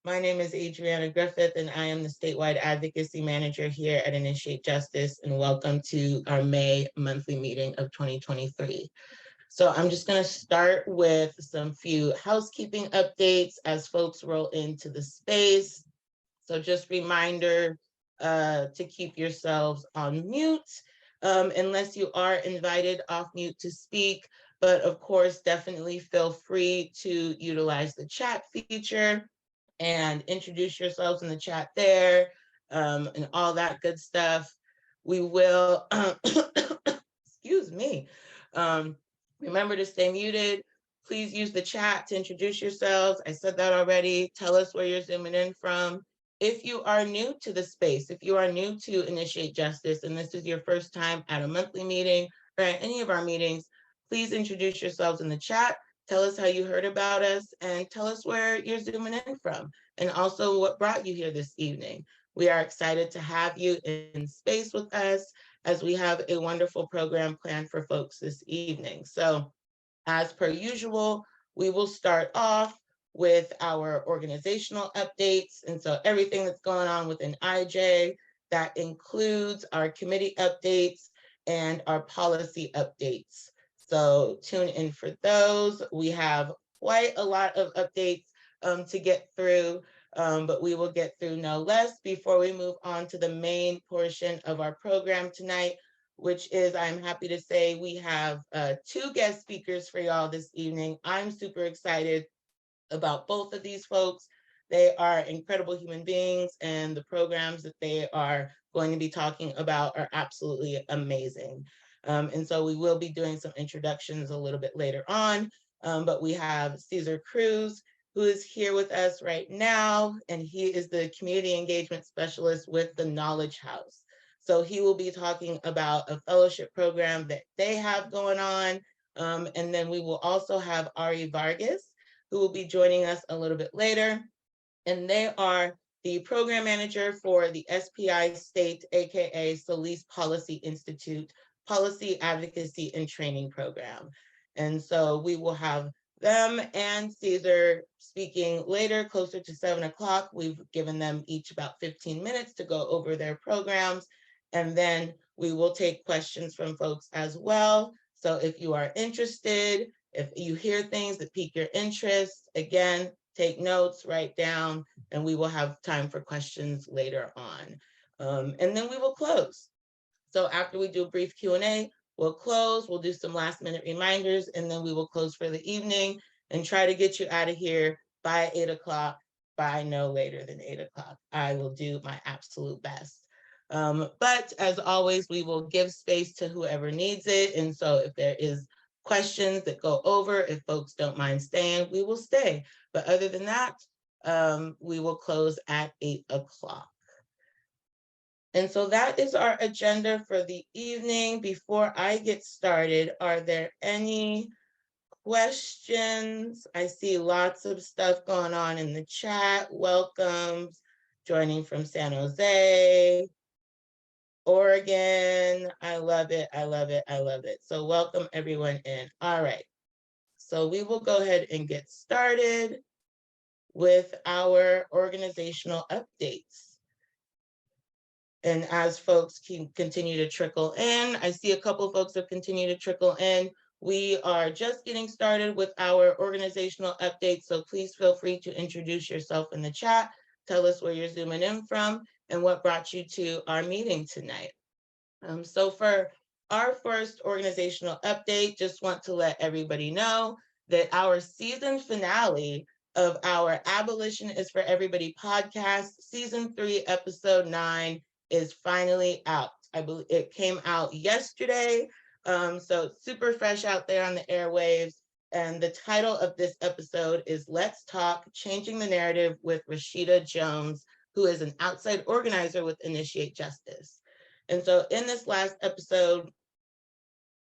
My name is Adriana Griffith, and I am the statewide advocacy manager here at Initiate Justice, and welcome to our May monthly meeting of 2023. So I'm just going to start with some few housekeeping updates as folks roll into the space. So just reminder to keep yourselves on mute unless you are invited off mute to speak. But of course, definitely feel free to utilize the chat feature and introduce yourselves in the chat there and all that good stuff. We will, excuse me, remember to stay muted. Please use the chat to introduce yourselves. I said that already. Tell us where you're zooming in from. If you are new to the space, if you are new to Initiate Justice, and this is your first time at a monthly meeting or at any of our meetings, please introduce yourselves in the chat. Tell us how you heard about us and tell us where you're zooming in from and also what brought you here this evening. We are excited to have you in space with us as we have a wonderful program planned for folks this evening. So as per usual, we will start off with our organizational updates. And so everything that's going on within IJ, that includes our committee updates and our policy updates. So tune in for those. We have quite a lot of updates to get through, but we will get through no less before we move on to the main portion of our program tonight, which is, I'm happy to say, we have two guest speakers for y'all this evening. I'm super excited about both of these folks. They are incredible human beings, and the programs that they are going to be talking about are absolutely amazing. And so we will be doing some introductions a little bit later on, but we have Cesar Cruz, who is here with us right now, and he is the community engagement specialist with the Knowledge House. So he will be talking about a fellowship program that they have going on. And then we will also have Ari Vargas, who will be joining us a little bit later. And they are the program manager for the SPI State, AKA Solis Policy Institute, Policy Advocacy and Training Program. And so we will have them and Cesar speaking later, closer to 7 o'clock. We've given them each about 15 minutes to go over their programs. And then we will take questions from folks as well. So if you are interested, if you hear things that pique your interest, again, take notes, write down, and we will have time for questions later on. And then we will close. So after we do a brief Q&A, we'll close, we'll do some last minute reminders, and then we will close for the evening and try to get you out of here by 8 o'clock, by no later than 8 o'clock. I will do my absolute best. But as always, we will give space to whoever needs it. And so if there is questions that go over, if folks don't mind staying, we will stay. But other than that, we will close at 8 o'clock. And so that is our agenda for the evening. Before I get started, are there any questions? I see lots of stuff going on in the chat. Welcomes, joining from San Jose, Oregon. I love it. I love it. I love it. So welcome everyone in. All right. So we will go ahead and get started with our organizational updates. And as folks can continue to trickle in, I see a couple of folks have continued to trickle in. We are just getting started with our organizational updates, so please feel free to introduce yourself in the chat, tell us where you're zooming in from, and what brought you to our meeting tonight. So for our first organizational update, just want to let everybody know that our season finale of our Abolition is for Everybody podcast, season 3, episode 9, is finally out. I believe it came out yesterday. So it's super fresh out there on the airwaves. And the title of this episode is Let's Talk, Changing the Narrative with Rashida Jones, who is an outside organizer with Initiate Justice. And so in this last episode,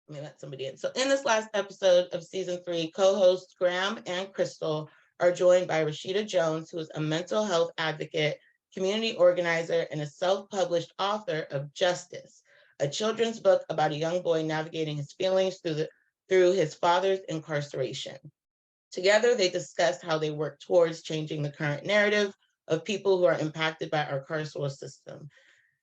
let me let somebody in. So in this last episode of season 3, co-hosts Graham and Crystal are joined by Rashida Jones, who is a mental health advocate, community organizer, and a self-published author of Justice, a children's book about a young boy navigating his feelings through his father's incarceration. Together, they discussed how they work towards changing the current narrative of people who are impacted by our carceral system.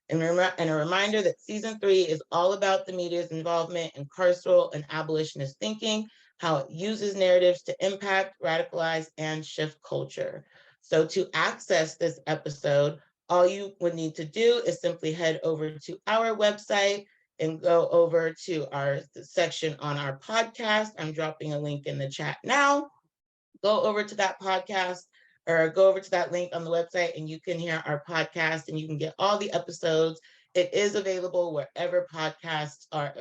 And a reminder that season 3 is all about the media's involvement in carceral and abolitionist thinking, how it uses narratives to impact, radicalize, and shift culture. So to access this episode, all you would need to do is simply head over to our website and go over to our section on our podcast. I'm dropping a link in the chat now. Go over to that podcast or go over to that link on the website and you can hear our podcast and you can get all the episodes. It is available wherever podcasts are,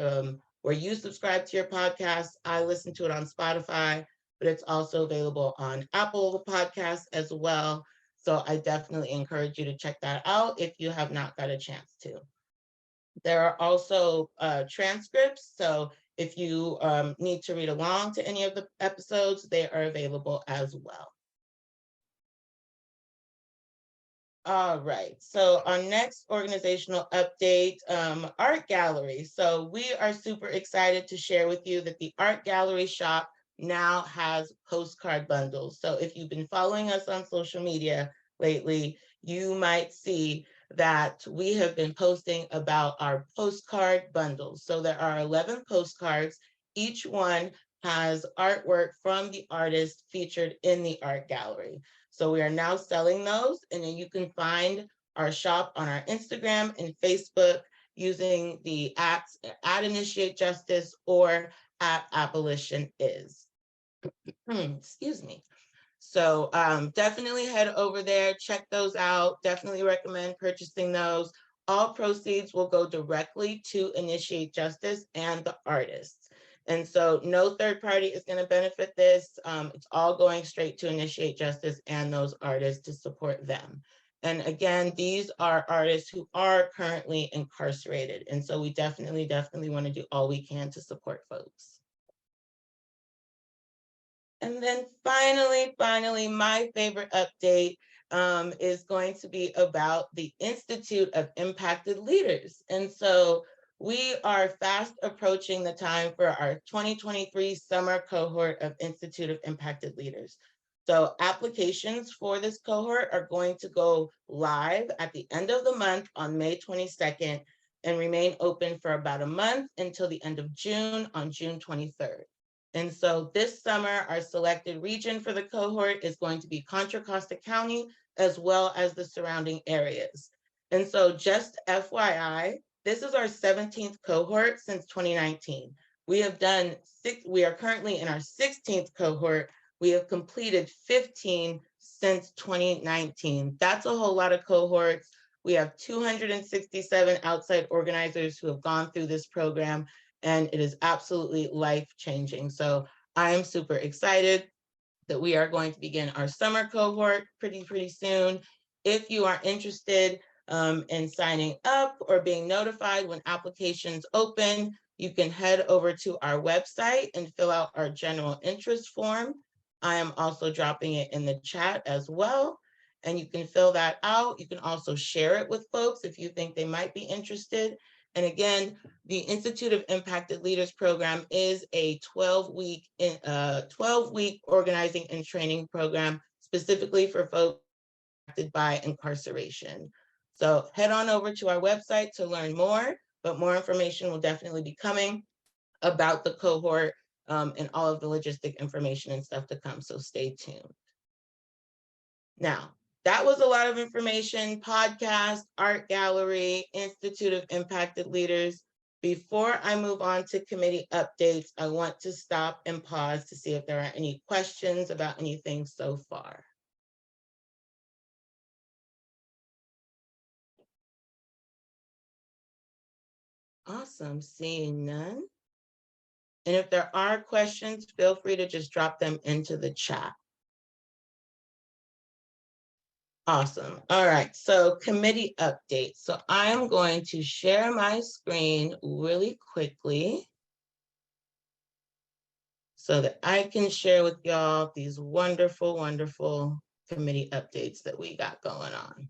where you subscribe to your podcast. I listen to it on Spotify, but it's also available on Apple Podcasts as well. So I definitely encourage you to check that out if you have not got a chance to. There are also transcripts. So if you need to read along to any of the episodes, they are available as well. All right, so our next organizational update, Art Gallery. So we are super excited to share with you that the Art Gallery shop now has postcard bundles. So if you've been following us on social media lately, you might see that we have been posting about our postcard bundles. So there are 11 postcards. Each one has artwork from the artist featured in the Art Gallery. So we are now selling those, and then you can find our shop on our Instagram and Facebook using the @InitiateJustice or @AbolitionIs. Excuse me. So definitely head over there, check those out. Definitely recommend purchasing those. All proceeds will go directly to Initiate Justice and the artists. And so no third party is going to benefit this. It's all going straight to Initiate Justice and those artists to support them. And again, these are artists who are currently incarcerated. And so we definitely want to do all we can to support folks. And then finally, my favorite update is going to be about the Institute of Impacted Leaders. And so we are fast approaching the time for our 2023 summer cohort of Institute of Impacted Leaders. So applications for this cohort are going to go live at the end of the month on May 22nd and remain open for about a month until the end of June on June 23rd. And so this summer, our selected region for the cohort is going to be Contra Costa County, as well as the surrounding areas. And so just FYI, this is our 17th cohort since 2019. We are currently in our 16th cohort. We have completed 15 since 2019. That's a whole lot of cohorts. We have 267 outside organizers who have gone through this program, and it is absolutely life-changing. So I am super excited that we are going to begin our summer cohort pretty soon. If you are interested in signing up or being notified when applications open, you can head over to our website and fill out our general interest form. I am also dropping it in the chat as well, and you can fill that out. You can also share it with folks if you think they might be interested. And again, the Institute of Impacted Leaders program is a 12-week organizing and training program specifically for folks affected by incarceration. So head on over to our website to learn more, but more information will definitely be coming about the cohort and all of the logistic information and stuff to come, so stay tuned. Now, that was a lot of information: podcast, art gallery, Institute of Impacted Leaders. Before I move on to committee updates, I want to stop and pause to see if there are any questions about anything so far. Awesome, seeing none. And if there are questions, feel free to just drop them into the chat. Awesome. All right, so committee updates. So I am going to share my screen really quickly so that I can share with y'all these wonderful, wonderful committee updates that we got going on.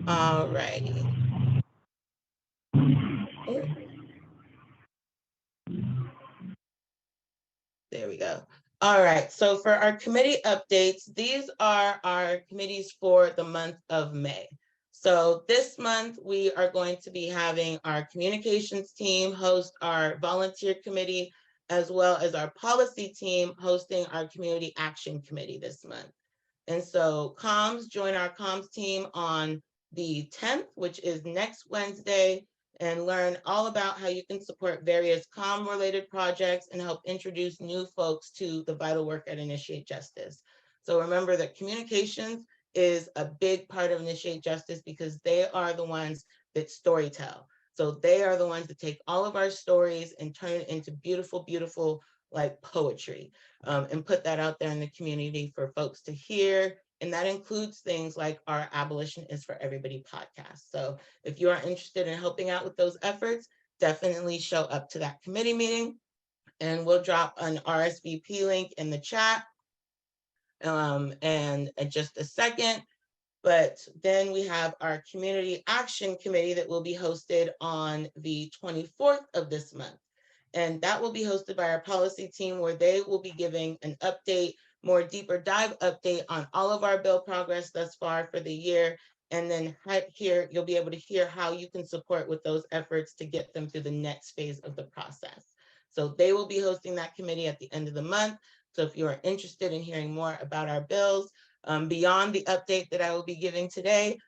All righty. Oh. There we go. All right, so for our committee updates, these are our committees for the month of May. So this month, we are going to be having our communications team host our volunteer committee, as well as our policy team hosting our community action committee this month. And so comms, join our comms team on the 10th, which is next Wednesday, and learn all about how you can support various comm-related projects and help introduce new folks to the vital work at Initiate Justice. So remember that communications is a big part of Initiate Justice because they are the ones that storytell. So they are the ones that take all of our stories and turn it into beautiful, beautiful like poetry, and put that out there in the community for folks to hear. And that includes things like our Abolition is for Everybody podcast. So if you are interested in helping out with those efforts, definitely show up to that committee meeting, and we'll drop an RSVP link in the chat and in just a second. But then we have our Community Action Committee that will be hosted on the 24th of this month. And that will be hosted by our policy team, where they will be giving an update, more deeper dive update on all of our bill progress thus far for the year. And then right here, you'll be able to hear how you can support with those efforts to get them through the next phase of the process. So they will be hosting that committee at the end of the month. So if you are interested in hearing more about our bills, beyond the update that I will be giving today,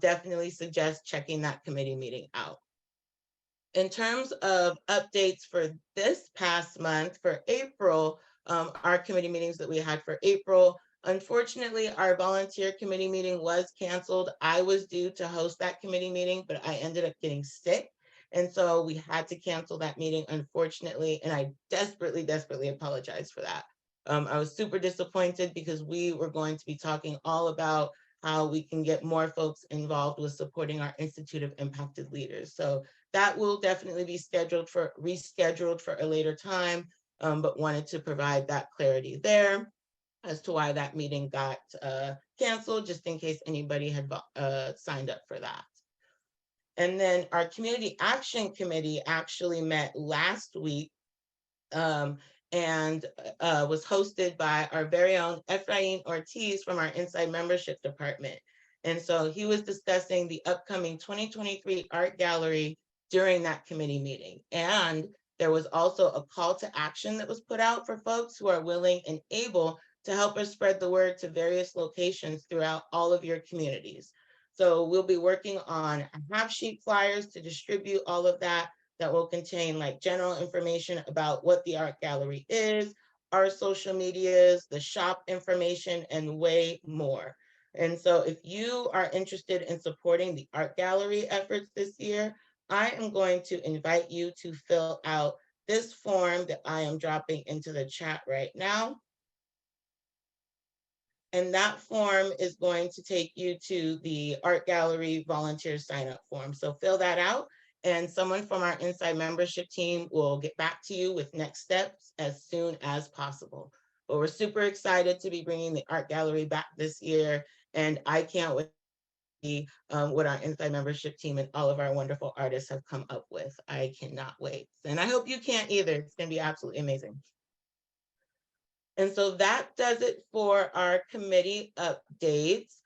definitely suggest checking that committee meeting out. In terms of updates for this past month, for April, our committee meetings that we had for April, unfortunately, our volunteer committee meeting was canceled. I was due to host that committee meeting, but I ended up getting sick. And so we had to cancel that meeting, unfortunately, and I desperately, desperately apologize for that. I was super disappointed because we were going to be talking all about how we can get more folks involved with supporting our Institute of Impacted Leaders. So that will definitely be rescheduled for a later time, but wanted to provide that clarity there as to why that meeting got canceled, just in case anybody had signed up for that. And then our Community Action Committee actually met last week, and was hosted by our very own Efrain Ortiz from our Inside Membership Department. And so he was discussing the upcoming 2023 art gallery during that committee meeting. And there was also a call to action that was put out for folks who are willing and able to help us spread the word to various locations throughout all of your communities. So we'll be working on half sheet flyers to distribute all of that will contain like general information about what the art gallery is, our social medias, the shop information, and way more. And so if you are interested in supporting the art gallery efforts this year, I am going to invite you to fill out this form that I am dropping into the chat right now. And that form is going to take you to the art gallery volunteer sign up form. So fill that out, and someone from our Inside Membership team will get back to you with next steps as soon as possible. But we're super excited to be bringing the art gallery back this year, and I can't wait to see what our Inside Membership team and all of our wonderful artists have come up with. I cannot wait. And I hope you can't either. It's going to be absolutely amazing. And so that does it for our committee updates.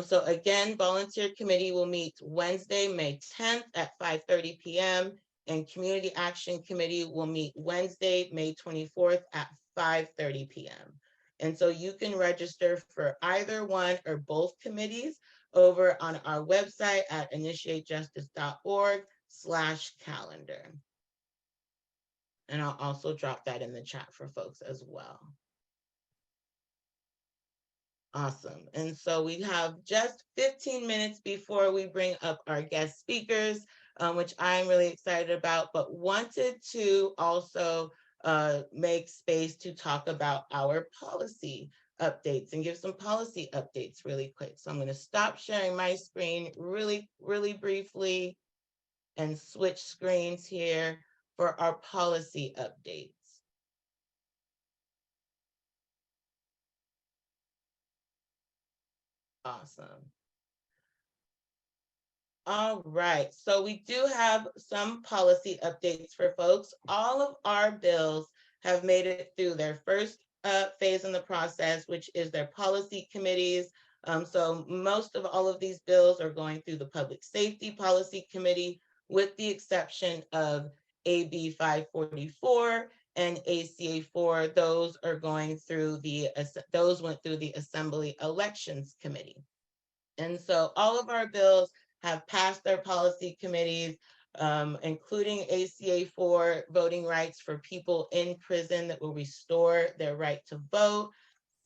So again, volunteer committee will meet Wednesday, May 10th at 5:30 p.m. and community action committee will meet Wednesday, May 24th at 5:30 p.m. And so you can register for either one or both committees over on our website at initiatejustice.org/calendar. And I'll also drop that in the chat for folks as well. Awesome. And so we have just 15 minutes before we bring up our guest speakers, which I'm really excited about, but wanted to also make space to talk about our policy updates and give some policy updates really quick. So I'm going to stop sharing my screen really, really briefly and switch screens here for our policy updates. Awesome. All right, so we do have some policy updates for folks. All of our bills have made it through their first phase in the process, which is their policy committees. So most of all of these bills are going through the Public Safety Policy Committee, with the exception of AB 544 and ACA 4. Those are going through those went through the Assembly Elections Committee. And so all of our bills have passed their policy committees, including ACA 4, voting rights for people in prison that will restore their right to vote.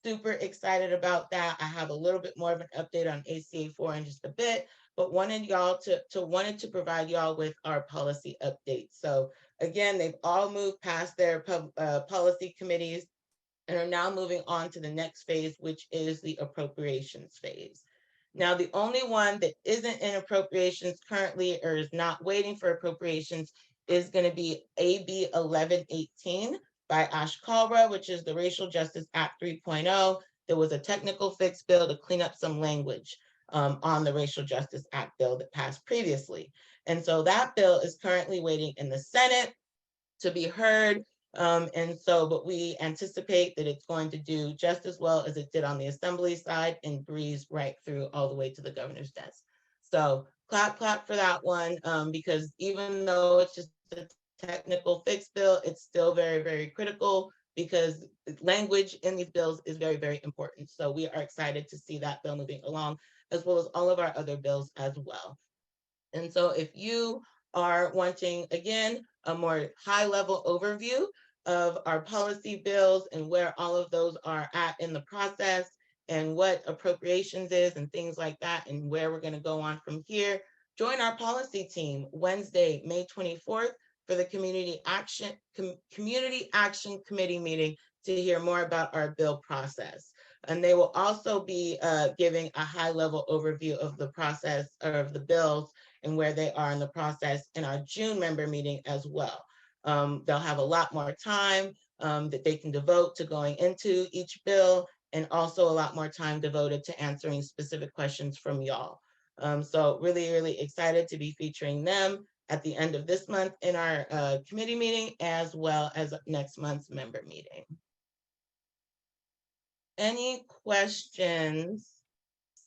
Super excited about that. I have a little bit more of an update on ACA 4 in just a bit, but wanted to provide y'all with our policy updates. So again, they've all moved past their policy committees and are now moving on to the next phase, which is the appropriations phase. Now, the only one that isn't in appropriations currently or is not waiting for appropriations is going to be AB 1118 by Ash Kalra, which is the Racial Justice Act 3.0. There was a technical fix bill to clean up some language on the Racial Justice Act bill that passed previously. And so that bill is currently waiting in the Senate to be heard. But we anticipate that it's going to do just as well as it did on the Assembly side and breeze right through all the way to the governor's desk. So clap for that one, because even though it's just a technical fix bill, it's still very, very critical because language in these bills is very, very important. So we are excited to see that bill moving along, as well as all of our other bills as well. And so if you are wanting, again, a more high-level overview of our policy bills and where all of those are at in the process and what appropriations is and things like that and where we're going to go on from here, join our policy team Wednesday, May 24th for the Community Action Committee meeting to hear more about our bill process. And they will also be giving a high-level overview of the process or of the bills and where they are in the process in our June member meeting as well. They'll have a lot more time that they can devote to going into each bill, and also a lot more time devoted to answering specific questions from y'all. So really, really excited to be featuring them at the end of this month in our committee meeting, as well as next month's member meeting. Any questions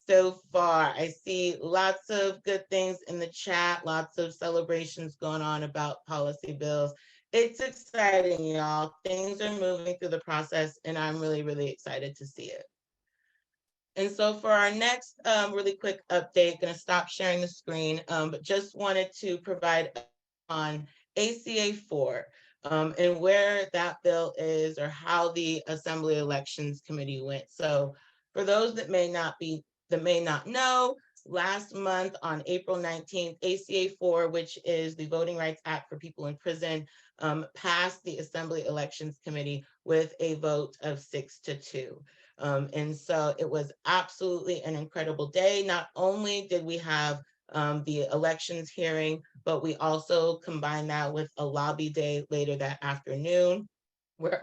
so far? I see lots of good things in the chat, lots of celebrations going on about policy bills. It's exciting, y'all. Things are moving through the process, and I'm really, really excited to see it. And so for our next really quick update, going to stop sharing the screen, but just wanted to provide on ACA 4 and where that bill is or how the Assembly Elections Committee went. So for those that may not know, last month on April 19th, ACA 4, which is the Voting Rights Act for people in prison, passed the Assembly Elections Committee with a vote of 6-2. And so it was absolutely an incredible day. Not only did we have the elections hearing, but we also combined that with a lobby day later that afternoon, where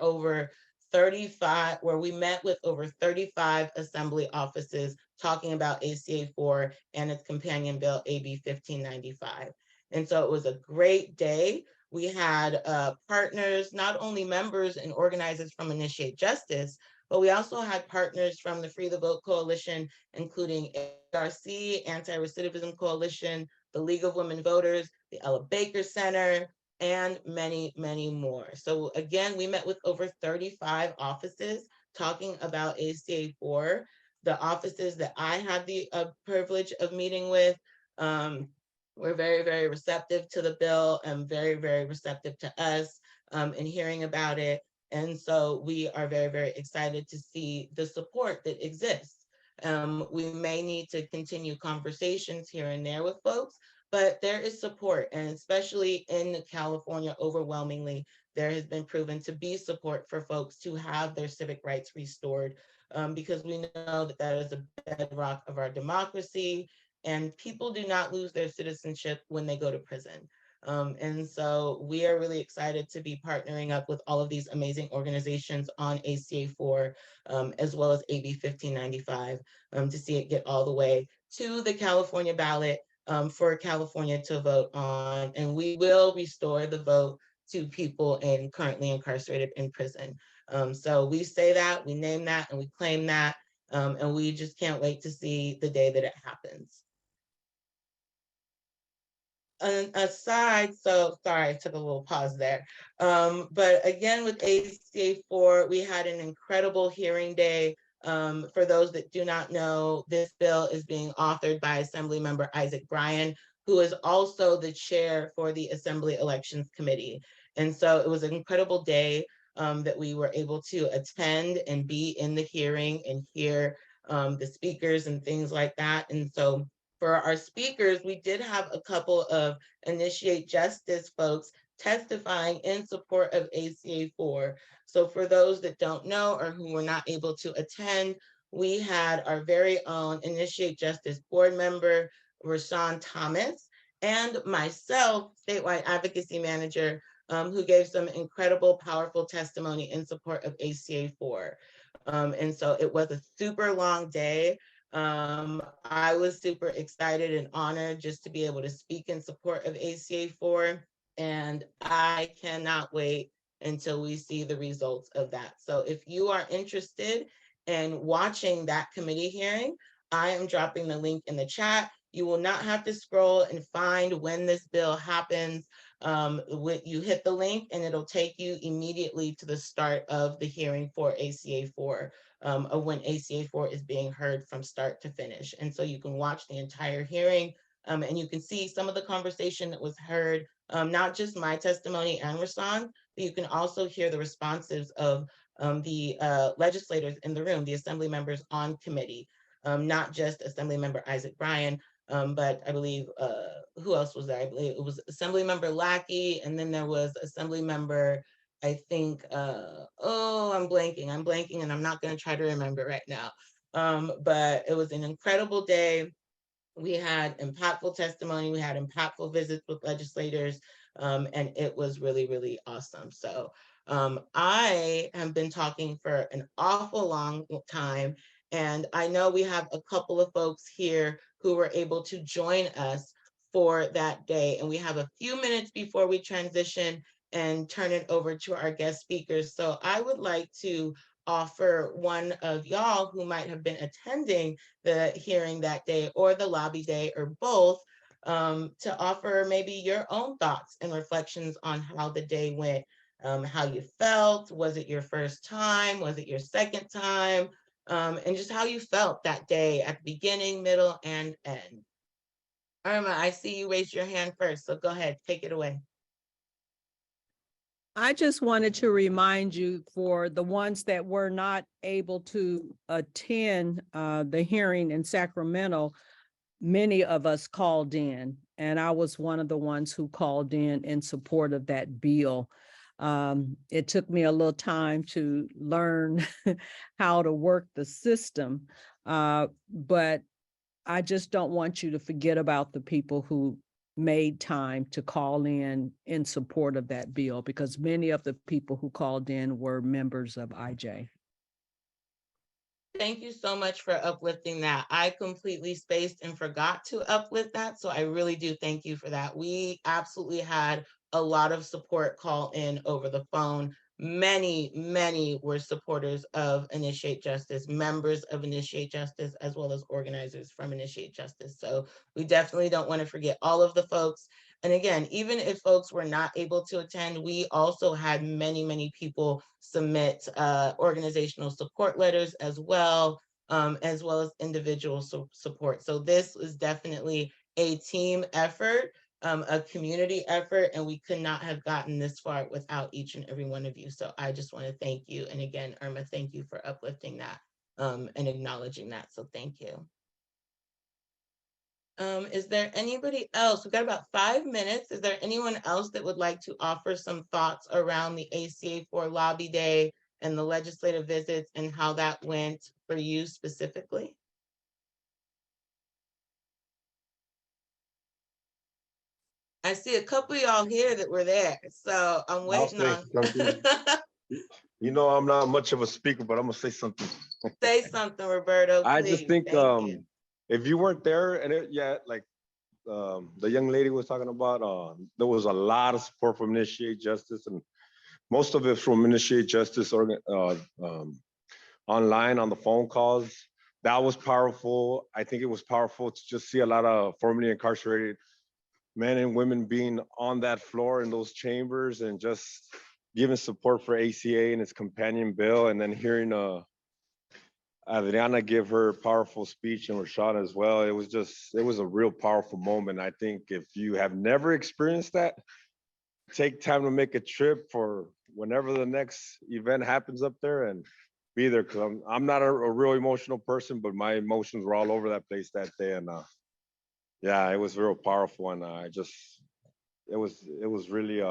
we met with over 35 assembly offices talking about ACA 4 and its companion bill, AB 1595. And so it was a great day. We had partners, not only members and organizers from Initiate Justice, but we also had partners from the Free the Vote Coalition, including ARC, Anti-Recidivism Coalition, the League of Women Voters, the Ella Baker Center, and many, many more. So again, we met with over 35 offices talking about ACA 4. The offices that I had the privilege of meeting with were very, very receptive to the bill and very, very receptive to us in hearing about it. And so we are very, very excited to see the support that exists. We may need to continue conversations here and there with folks, but there is support, and especially in California, overwhelmingly, there has been proven to be support for folks to have their civic rights restored, because we know that that is a bedrock of our democracy, and people do not lose their citizenship when they go to prison. And so we are really excited to be partnering up with all of these amazing organizations on ACA 4, as well as AB 1595, to see it get all the way to the California ballot for California to vote on. And we will restore the vote to people currently incarcerated in prison. So we say that, we name that, and we claim that, and we just can't wait to see the day that it happens. Aside, so sorry, I took a little pause there. But again, with ACA 4, we had an incredible hearing day. For those that do not know, this bill is being authored by Assemblymember Isaac Bryan, who is also the chair for the Assembly Elections Committee. And so it was an incredible day that we were able to attend and be in the hearing and hear the speakers and things like that. And so for our speakers, we did have a couple of Initiate Justice folks testifying in support of ACA 4. So for those that don't know or who were not able to attend, we had our very own Initiate Justice board member, Rashawn Thomas, and myself, statewide advocacy manager, who gave some incredible, powerful testimony in support of ACA 4. And so it was a super long day. I was super excited and honored just to be able to speak in support of ACA 4, and I cannot wait until we see the results of that. So if you are interested in watching that committee hearing, I am dropping the link in the chat. You will not have to scroll and find when this bill happens. You hit the link and it'll take you immediately to the start of the hearing for ACA 4. Of when ACA 4 is being heard from start to finish. And so you can watch the entire hearing and you can see some of the conversation that was heard, not just my testimony and Rashawn, but you can also hear the responses of the legislators in the room, the assembly members on committee, not just Assembly Member Isaac Bryan, but I believe, who else was there? I believe it was Assembly Member Lackey, and then there was Assembly Member, I think, I'm blanking, and I'm not going to try to remember right now. But it was an incredible day. We had impactful testimony, we had impactful visits with legislators, and it was really, really awesome. So I have been talking for an awful long time, and I know we have a couple of folks here who were able to join us for that day. And we have a few minutes before we transition and turn it over to our guest speakers. So I would like to offer one of y'all who might have been attending the hearing that day or the lobby day or both, to offer maybe your own thoughts and reflections on how the day went, how you felt. Was it your first time? Was it your second time? And just how you felt that day at the beginning, middle, and end. Irma, I see you raised your hand first, so go ahead, take it away. I just wanted to remind you, for the ones that were not able to attend the hearing in Sacramento, many of us called in, and I was one of the ones who called in support of that bill. It took me a little time to learn how to work the system, but I just don't want you to forget about the people who made time to call in support of that bill, because many of the people who called in were members of IJ. Thank you so much for uplifting that. I completely spaced and forgot to uplift that, so I really do thank you for that. We absolutely had a lot of support call in over the phone. Many were supporters of Initiate Justice, members of Initiate Justice, as well as organizers from Initiate Justice. So we definitely don't want to forget all of the folks. And again, even if folks were not able to attend, we also had many people submit organizational support letters as well as individual support. So this is definitely a team effort, a community effort, and we could not have gotten this far without each and every one of you. So I just want to thank you. And again, Irma, thank you for uplifting that and acknowledging that. So thank you. Is there anybody else? We've got about 5 minutes. Is there anyone else that would like to offer some thoughts around the ACA 4 lobby day and the legislative visits and how that went for you specifically? I see a couple of y'all here that were there, so I'm waiting on. You know, I'm not much of a speaker, but I'm gonna say something. Say something, Roberto. I just think if you weren't there and like the young lady was talking about, there was a lot of support from Initiate Justice, and most of it from Initiate Justice online on the phone calls. That was powerful. I think it was powerful to just see a lot of formerly incarcerated men and women being on that floor in those chambers and just giving support for ACA and its companion bill, and then hearing Adriana give her powerful speech and Rashad as well. It was a real powerful moment. I think if you have never experienced that, take time to make a trip for whenever the next event happens up there and be there. Cause I'm not a real emotional person, but my emotions were all over that place that day. And yeah, it was real powerful. And it was really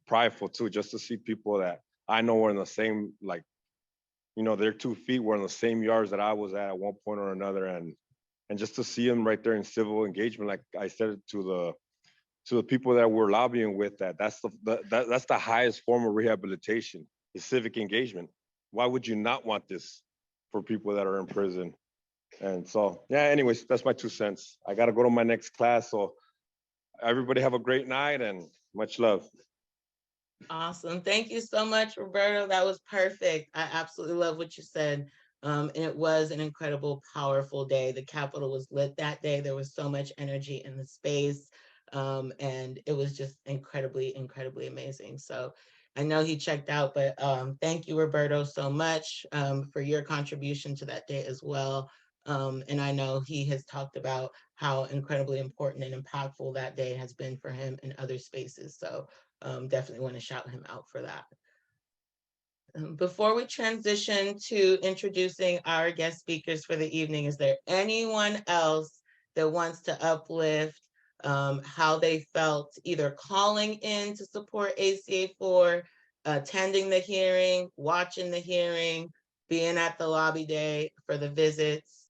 prideful too, just to see people that I know were in the same, like, you know, their 2 feet were in the same yards that I was at one point or another. And just to see them right there in civil engagement, like I said to the people that we're lobbying with, that's the highest form of rehabilitation, is civic engagement. Why would you not want this for people that are in prison? And so, yeah, anyways, that's my 2 cents. I got to go to my next class. So everybody have a great night and much love. Awesome. Thank you so much, Roberto. That was perfect. I absolutely love what you said. And it was an incredible, powerful day. The Capitol was lit that day. There was so much energy in the space. And it was just incredibly, incredibly amazing. So I know he checked out, but thank you, Roberto, so much for your contribution to that day as well. And I know he has talked about how incredibly important and impactful that day has been for him in other spaces. So definitely want to shout him out for that. Before we transition to introducing our guest speakers for the evening, is there anyone else that wants to uplift how they felt either calling in to support ACA for, attending the hearing, watching the hearing, being at the lobby day for the visits?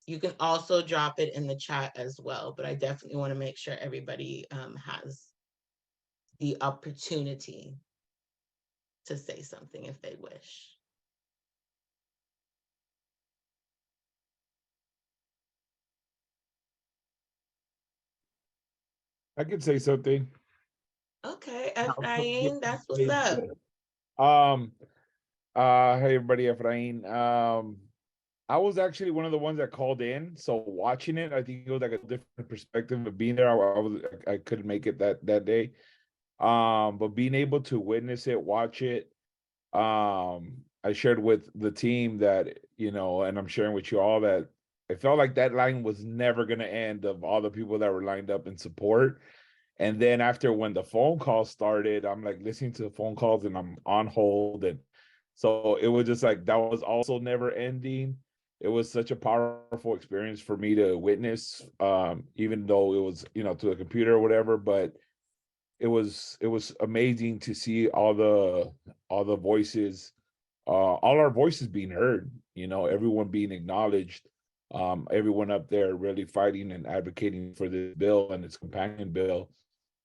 You can also drop it in the chat as well, but I definitely want to make sure everybody has the opportunity to say something if they wish. I could say something. Okay, Efrain, that's what's up. Hey everybody, Efrain. I was actually one of the ones that called in, so watching it, I think it was like a different perspective of being there. I couldn't make it that day. But being able to witness it, watch it, I shared with the team that, you know, and I'm sharing with you all that it felt like that line was never gonna end of all the people that were lined up in support. And then after when the phone call started, I'm like listening to the phone calls and I'm on hold. And so it was just like, that was also never ending. It was such a powerful experience for me to witness, even though it was, you know, to a computer or whatever, but it was amazing to see all the voices, all our voices being heard, you know, everyone being acknowledged, everyone up there really fighting and advocating for this bill and its companion bill.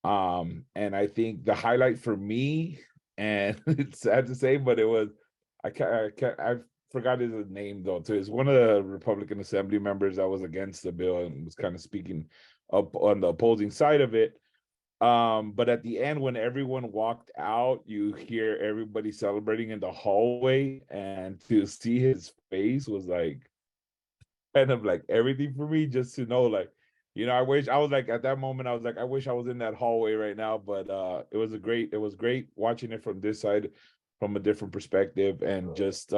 And I think the highlight for me, and it's sad to say, but it was, I forgot his name though, too. It's one of the Republican Assembly members that was against the bill and was kind of speaking up on the opposing side of it. But at the end, when everyone walked out, you hear everybody celebrating in the hallway, and to see his face was like kind of like everything for me, just to know, like, you know, I wish I was like, at that moment, I was like, I wish I was in that hallway right now. But it was great watching it from this side, from a different perspective, and just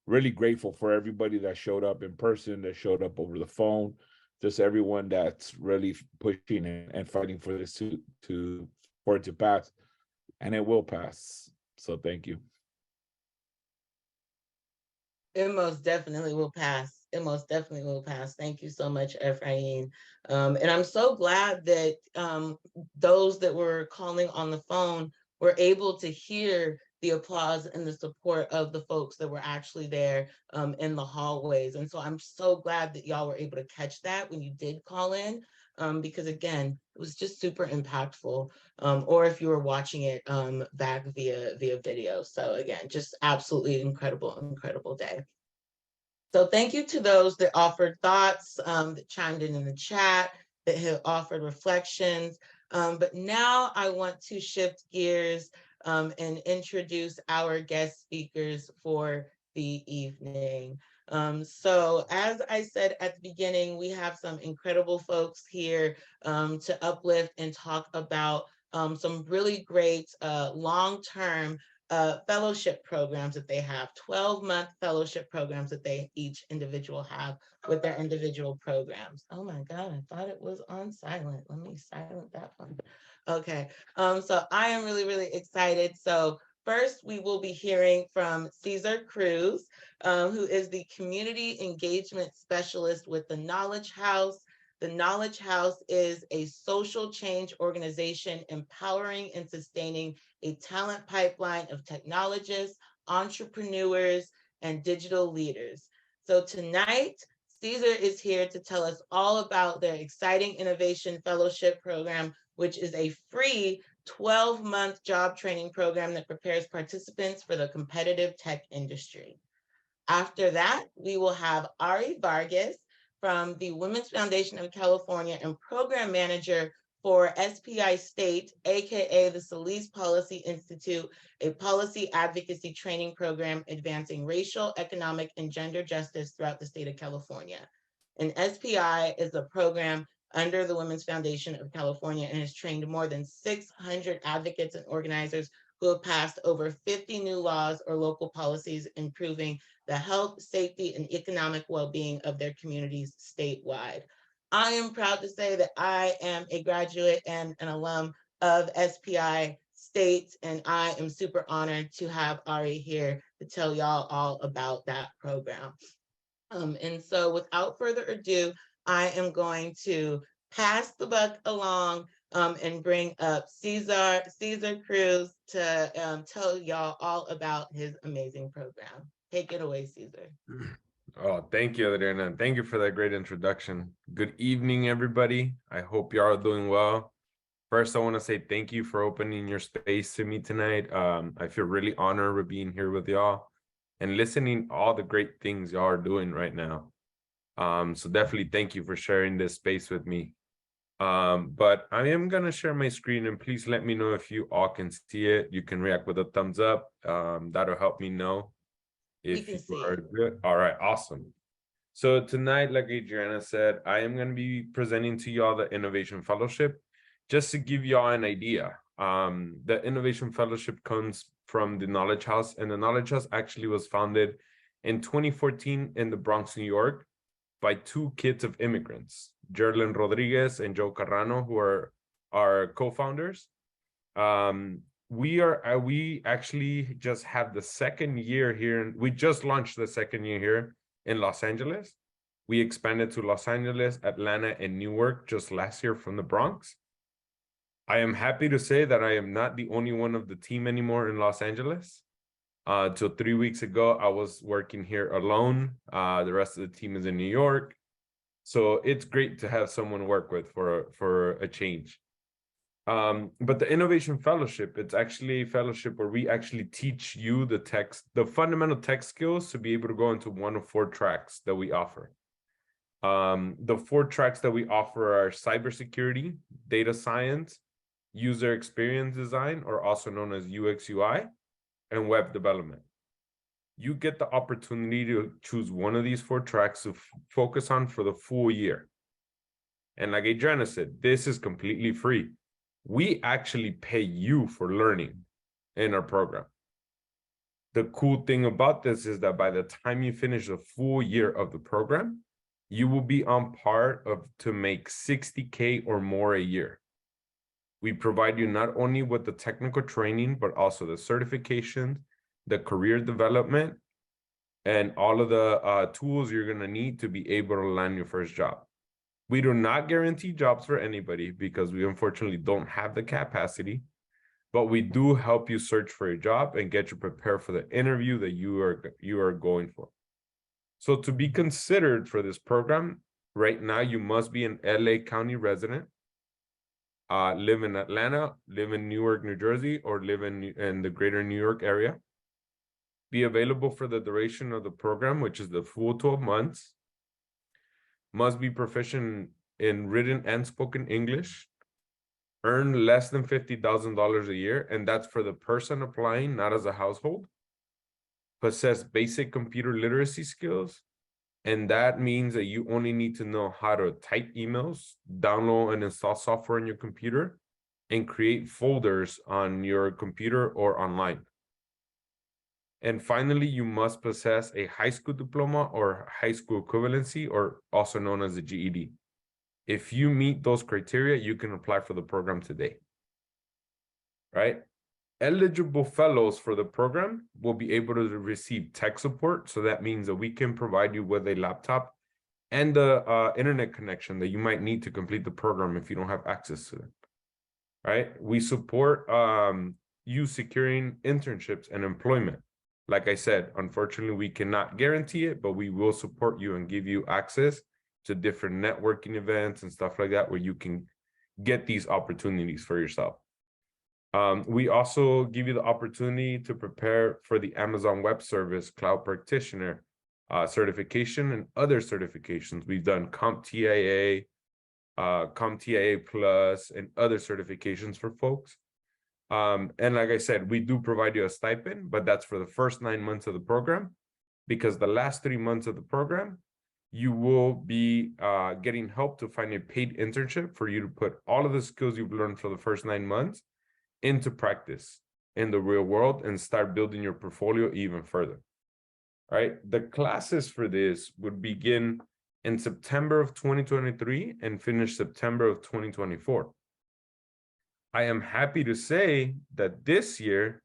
really grateful for everybody that showed up in person, that showed up over the phone, just everyone that's really pushing and fighting for this for it to pass, and it will pass. So thank you. It most definitely will pass. It most definitely will pass. Thank you so much, Efrain. And I'm so glad that those that were calling on the phone were able to hear the applause and the support of the folks that were actually there in the hallways. And so I'm so glad that y'all were able to catch that when you did call in, because again, it was just super impactful. Or if you were watching it back via video. So again, just absolutely incredible day. So thank you to those that offered thoughts, that chimed in the chat, that have offered reflections. But now I want to shift gears and introduce our guest speakers for the evening. So as I said at the beginning, we have some incredible folks here to uplift and talk about some really great long-term fellowship programs that they have, 12-month fellowship programs that they each individual have with their individual programs. Oh my God, I thought it was on silent. Let me silent that one. Okay, so I am really, really excited. So first, we will be hearing from Cesar Cruz, who is the Community Engagement Specialist with the Knowledge House. The Knowledge House is a social change organization empowering and sustaining a talent pipeline of technologists, entrepreneurs, and digital leaders. So tonight, Cesar is here to tell us all about their exciting Innovation Fellowship Program, which is a free 12-month job training program that prepares participants for the competitive tech industry. After that, we will have Ari Vargas from the Women's Foundation of California and Program Manager for SPI State, AKA the Solis Policy Institute, a policy advocacy training program advancing racial, economic, and gender justice throughout the state of California. And SPI is a program under the Women's Foundation of California and has trained more than 600 advocates and organizers who have passed over 50 new laws or local policies improving the health, safety, and economic well-being of their communities statewide. I am proud to say that I am a graduate and an alum of SPI State, and I am super honored to have Ari here to tell y'all all about that program. And so without further ado, I am going to pass the buck along and bring up Cesar Cruz to tell y'all all about his amazing program. Take it away, Cesar. Oh, thank you, Adriana. Thank you for that great introduction. Good evening, everybody. I hope you are doing well. First, I want to say thank you for opening your space to me tonight. I feel really honored with being here with y'all and listening all the great things y'all are doing right now. So definitely thank you for sharing this space with me. But I am going to share my screen, and please let me know if you all can see it. You can react with a thumbs up. That'll help me know if you are good. All right, awesome. So tonight, like Adriana said, I am going to be presenting to y'all the Innovation Fellowship. Just to give y'all an idea, the Innovation Fellowship comes from the Knowledge House, and the Knowledge House actually was founded in 2014 in the Bronx, New York, by two kids of immigrants, Jerlyn Rodriguez and Joe Carrano, who are our co-founders. We actually just have the second year here. We just launched the second year here in Los Angeles. We expanded to Los Angeles, Atlanta, and Newark just last year from the Bronx. I am happy to say that I am not the only one of the team anymore in Los Angeles. Till 3 weeks ago, I was working here alone. The rest of the team is in New York. So it's great to have someone to work with for a change. But the Innovation Fellowship, it's actually a fellowship where we actually teach you the fundamental tech skills to be able to go into one of 4 tracks that we offer. The 4 tracks that we offer are cybersecurity, data science, user experience design, or also known as UX UI, and web development. You get the opportunity to choose one of these 4 tracks to focus on for the full year. And like Adriana said, this is completely free. We actually pay you for learning in our program. The cool thing about this is that by the time you finish the full year of the program, you will be on par to make $60K or more a year. We provide you not only with the technical training, but also the certification, the career development, and all of the tools you're going to need to be able to land your first job. We do not guarantee jobs for anybody because we unfortunately don't have the capacity, but we do help you search for a job and get you prepared for the interview that you are going for. So to be considered for this program, right now you must be an LA County resident, live in Atlanta, live in Newark, New Jersey, or live in the greater New York area. Be available for the duration of the program, which is the full 12 months. Must be proficient in written and spoken English, earn less than $50,000 a year, and that's for the person applying, not as a household, possess basic computer literacy skills, and that means that you only need to know how to type emails, download and install software on your computer, and create folders on your computer or online. And finally, you must possess a high school diploma or high school equivalency, or also known as a GED. If you meet those criteria, you can apply for the program today. Right? Eligible fellows for the program will be able to receive tech support. So that means that we can provide you with a laptop and the internet connection that you might need to complete the program if you don't have access to it. Right? We support you securing internships and employment. Like I said, unfortunately, we cannot guarantee it, but we will support you and give you access to different networking events and stuff like that, where you can get these opportunities for yourself. We also give you the opportunity to prepare for the Amazon Web Service Cloud Practitioner certification and other certifications. We've done CompTIA, CompTIA Plus, and other certifications for folks. And like I said, we do provide you a stipend, but that's for the first 9 months of the program, because the last 3 months of the program, you will be getting help to find a paid internship for you to put all of the skills you've learned for the first 9 months into practice in the real world and start building your portfolio even further. Right? The classes for this would begin in September of 2023 and finish September of 2024. I am happy to say that this year,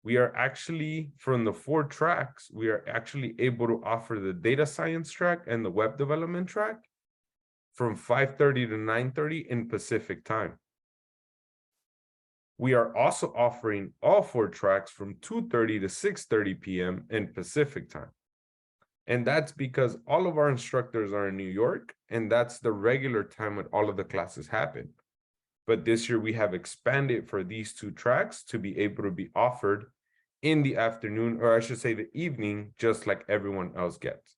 we are actually, from the 4 tracks, we are actually able to offer the data science track and the web development track from 5:30 to 9:30 in Pacific time. We are also offering all 4 tracks from 2:30 to 6:30 p.m. in Pacific time. And that's because all of our instructors are in New York, and that's the regular time when all of the classes happen. But this year we have expanded for these 2 tracks to be able to be offered in the afternoon, or I should say the evening, just like everyone else gets.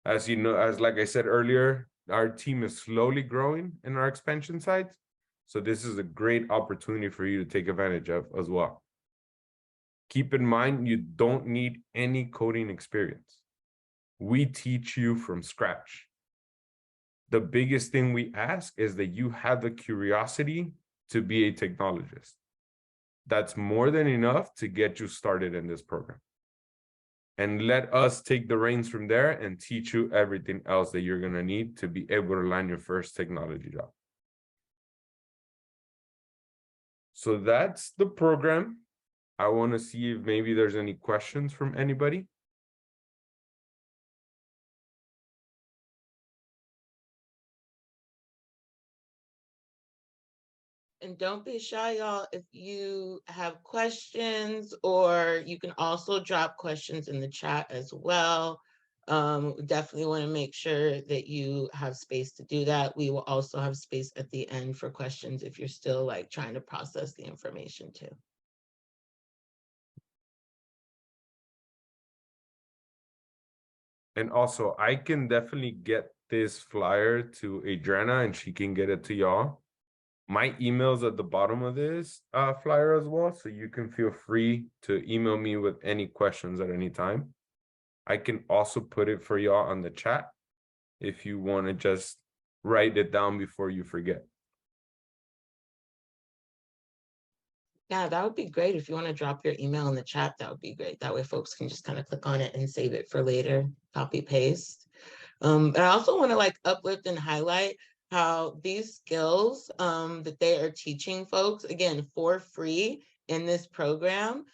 As you know, like I said earlier, our team is slowly growing in our expansion sites. So this is a great opportunity for you to take advantage of as well. Keep in mind, you don't need any coding experience. We teach you from scratch. The biggest thing we ask is that you have the curiosity to be a technologist. That's more than enough to get you started in this program. And let us take the reins from there and teach you everything else that you're going to need to be able to land your first technology job. So that's the program. I want to see if maybe there's any questions from anybody. And don't be shy, y'all. If you have questions, or you can also drop questions in the chat as well. Definitely want to make sure that you have space to do that. We will also have space at the end for questions if you're still like trying to process the information too. And also, I can definitely get this flyer to Adriana and she can get it to y'all. My email's at the bottom of this flyer as well, so you can feel free to email me with any questions at any time. I can also put it for y'all on the chat if you want to just write it down before you forget. Yeah, that would be great. If you want to drop your email in the chat, that would be great. That way folks can just kind of click on it and save it for later, copy paste. But I also want to like uplift and highlight how these skills that they are teaching folks, again, for free in this program,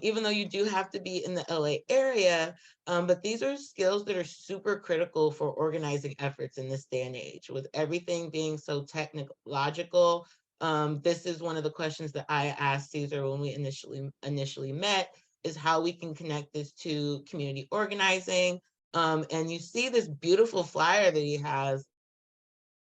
even though you do have to be in the LA area, but these are skills that are super critical for organizing efforts in this day and age. With everything being so technological, this is one of the questions that I asked Cesar when we initially met, is how we can connect this to community organizing. And you see this beautiful flyer that he has.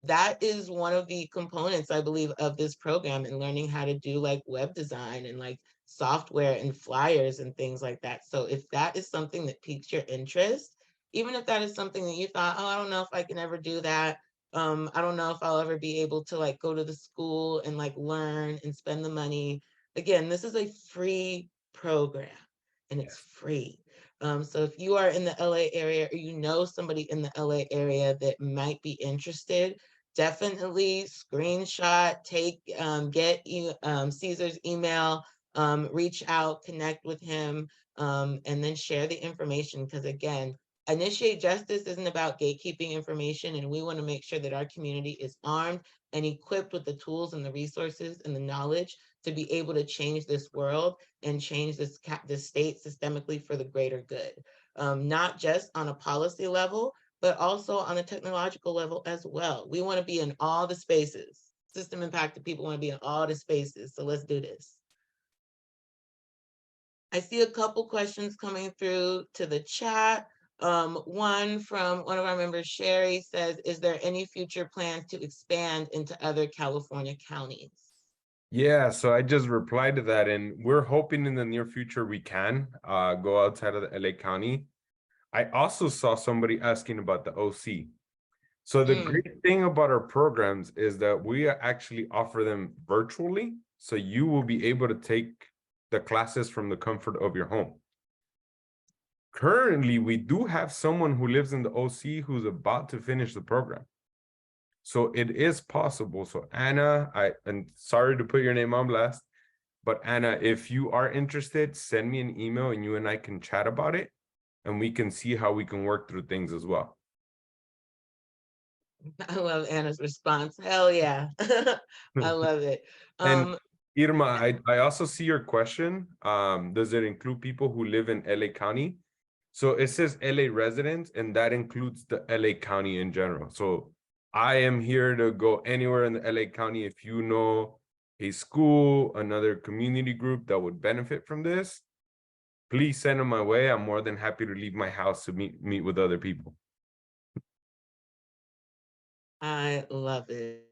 That is one of the components, I believe, of this program, and learning how to do like web design and like software and flyers and things like that. So if that is something that piques your interest, even if that is something that you thought, oh, I don't know if I can ever do that, I don't know if I'll ever be able to like go to the school and like learn and spend the money. Again, this is a free program and it's free. So if you are in the LA area or you know somebody in the LA area that might be interested, definitely screenshot, get Caesar's email, reach out, connect with him, and then share the information. Because again, Initiate Justice isn't about gatekeeping information, and we want to make sure that our community is armed and equipped with the tools and the resources and the knowledge to be able to change this world and change this state systemically for the greater good, not just on a policy level, but also on a technological level as well. We want to be in all the spaces. System impacted people want to be in all the spaces. So let's do this. I see a couple questions coming through to the chat. One from one of our members, Sherry, says, is there any future plans to expand into other California counties? Yeah, so I just replied to that, and we're hoping in the near future we can go outside of the LA County. I also saw somebody asking about the OC. So the great thing about our programs is that we actually offer them virtually. So you will be able to take the classes from the comfort of your home. Currently, we do have someone who lives in the OC who's about to finish the program. So it is possible. So Anna, and sorry to put your name on blast, but Anna, if you are interested, send me an email and you and I can chat about it and we can see how we can work through things as well. I love Anna's response. Hell yeah. I love it. And Irma, I also see your question. Does it include people who live in LA County? So it says LA residents, and that includes the LA County in general. So I am here to go anywhere in the LA County. If you know a school, another community group that would benefit from this, please send them my way. I'm more than happy to leave my house to meet with other people. I love it.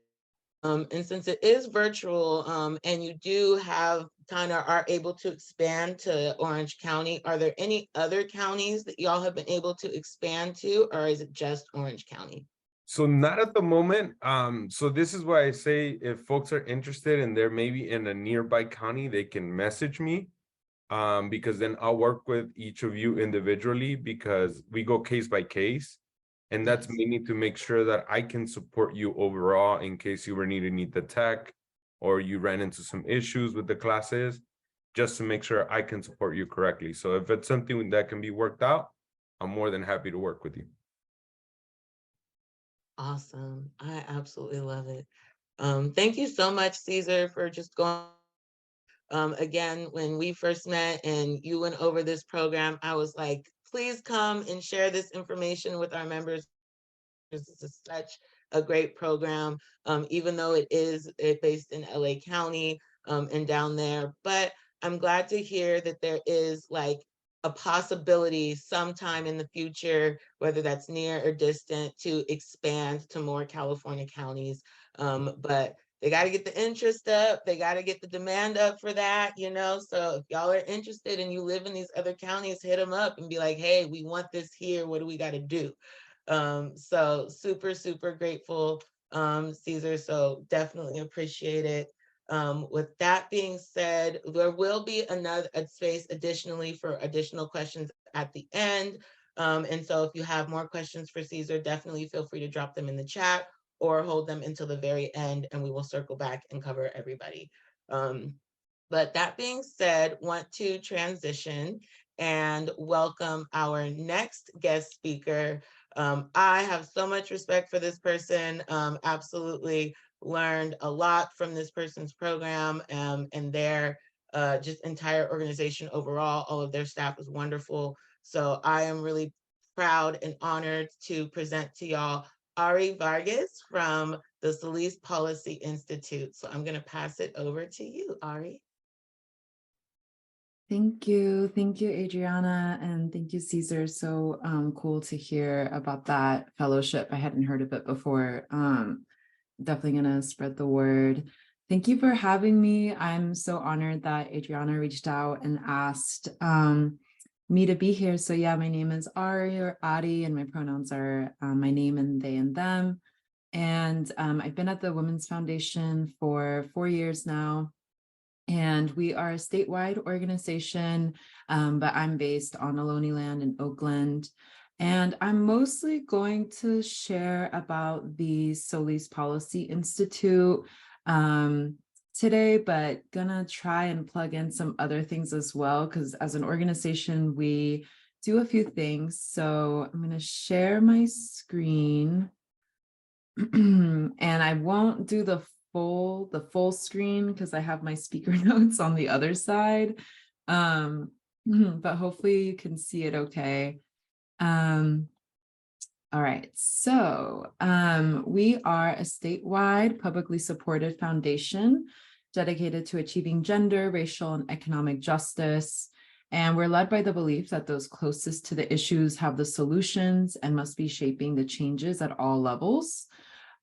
And since it is virtual, and you do have are able to expand to Orange County, are there any other counties that y'all have been able to expand to, or is it just Orange County? So not at the moment. So this is why I say if folks are interested and they're maybe in a nearby county, they can message me. Because then I'll work with each of you individually because we go case by case. And that's mainly to make sure that I can support you overall in case you were need the tech or you ran into some issues with the classes, just to make sure I can support you correctly. So if it's something that can be worked out, I'm more than happy to work with you. Awesome. I absolutely love it. Thank you so much, Caesar, for just going. Again, when we first met and you went over this program, I was like, please come and share this information with our members. This is such a great program, even though it is based in LA County and down there. But I'm glad to hear that there is like a possibility sometime in the future, whether that's near or distant, to expand to more California counties. But they got to get the interest up. They got to get the demand up for that, you know? So if y'all are interested and you live in these other counties, hit them up and be like, hey, we want this here. What do we got to do? So super, super grateful, Caesar. So definitely appreciate it. With that being said, there will be a space additionally for additional questions at the end. And so if you have more questions for Caesar, definitely feel free to drop them in the chat or hold them until the very end and we will circle back and cover everybody. But that being said, want to transition and welcome our next guest speaker. I have so much respect for this person, absolutely learned a lot from this person's program and their just entire organization overall. All of their staff is wonderful. So I am really proud and honored to present to y'all Ari Vargas from the Solis Policy Institute. So I'm going to pass it over to you, Ari. Thank you, Adriana, and thank you, Caesar. So cool to hear about that fellowship. I hadn't heard of it before. Definitely gonna spread the word. Thank you for having me. I'm so honored that Adriana reached out and asked me to be here. So yeah, my name is Ari or Adi, and my pronouns are my name and they and them. And I've been at the Women's Foundation for 4 years now. And we are a statewide organization, but I'm based on Ohlone land in Oakland. And I'm mostly going to share about the Solis Policy Institute today, but gonna try and plug in some other things as well, because as an organization, we do a few things. So I'm gonna share my screen. And I won't do the full screen because I have my speaker notes on the other side. But hopefully you can see it okay. All right, so we are a statewide publicly supported foundation dedicated to achieving gender, racial, and economic justice. And we're led by the belief that those closest to the issues have the solutions and must be shaping the changes at all levels.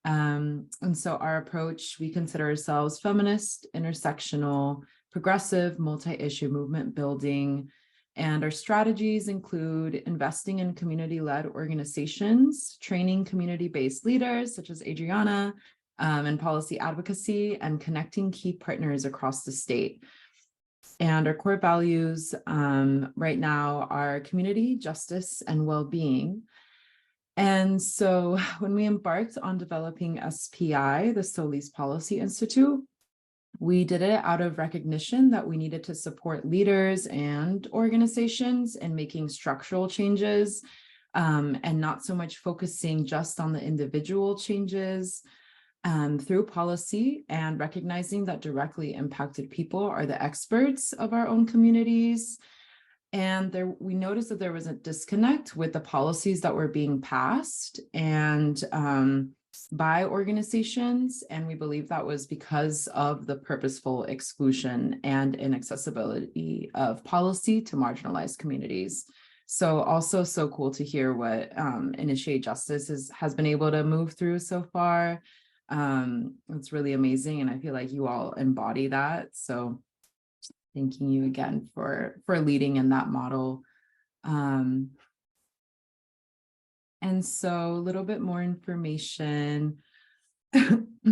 And so our approach, we consider ourselves feminist, intersectional, progressive, multi-issue movement building. And our strategies include investing in community-led organizations, training community-based leaders such as Adriana, and policy advocacy, and connecting key partners across the state. And our core values right now are community, justice, and well-being. And so when we embarked on developing SPI, the Solis Policy Institute, we did it out of recognition that we needed to support leaders and organizations in making structural changes, and not so much focusing just on the individual changes through policy, and recognizing that directly impacted people are the experts of our own communities. And we noticed that there was a disconnect with the policies that were being passed and by organizations. And we believe that was because of the purposeful exclusion and inaccessibility of policy to marginalized communities. So also so cool to hear what Initiate Justice has been able to move through so far. It's really amazing. And I feel like you all embody that. So thanking you again for leading in that model. And so a little bit more information.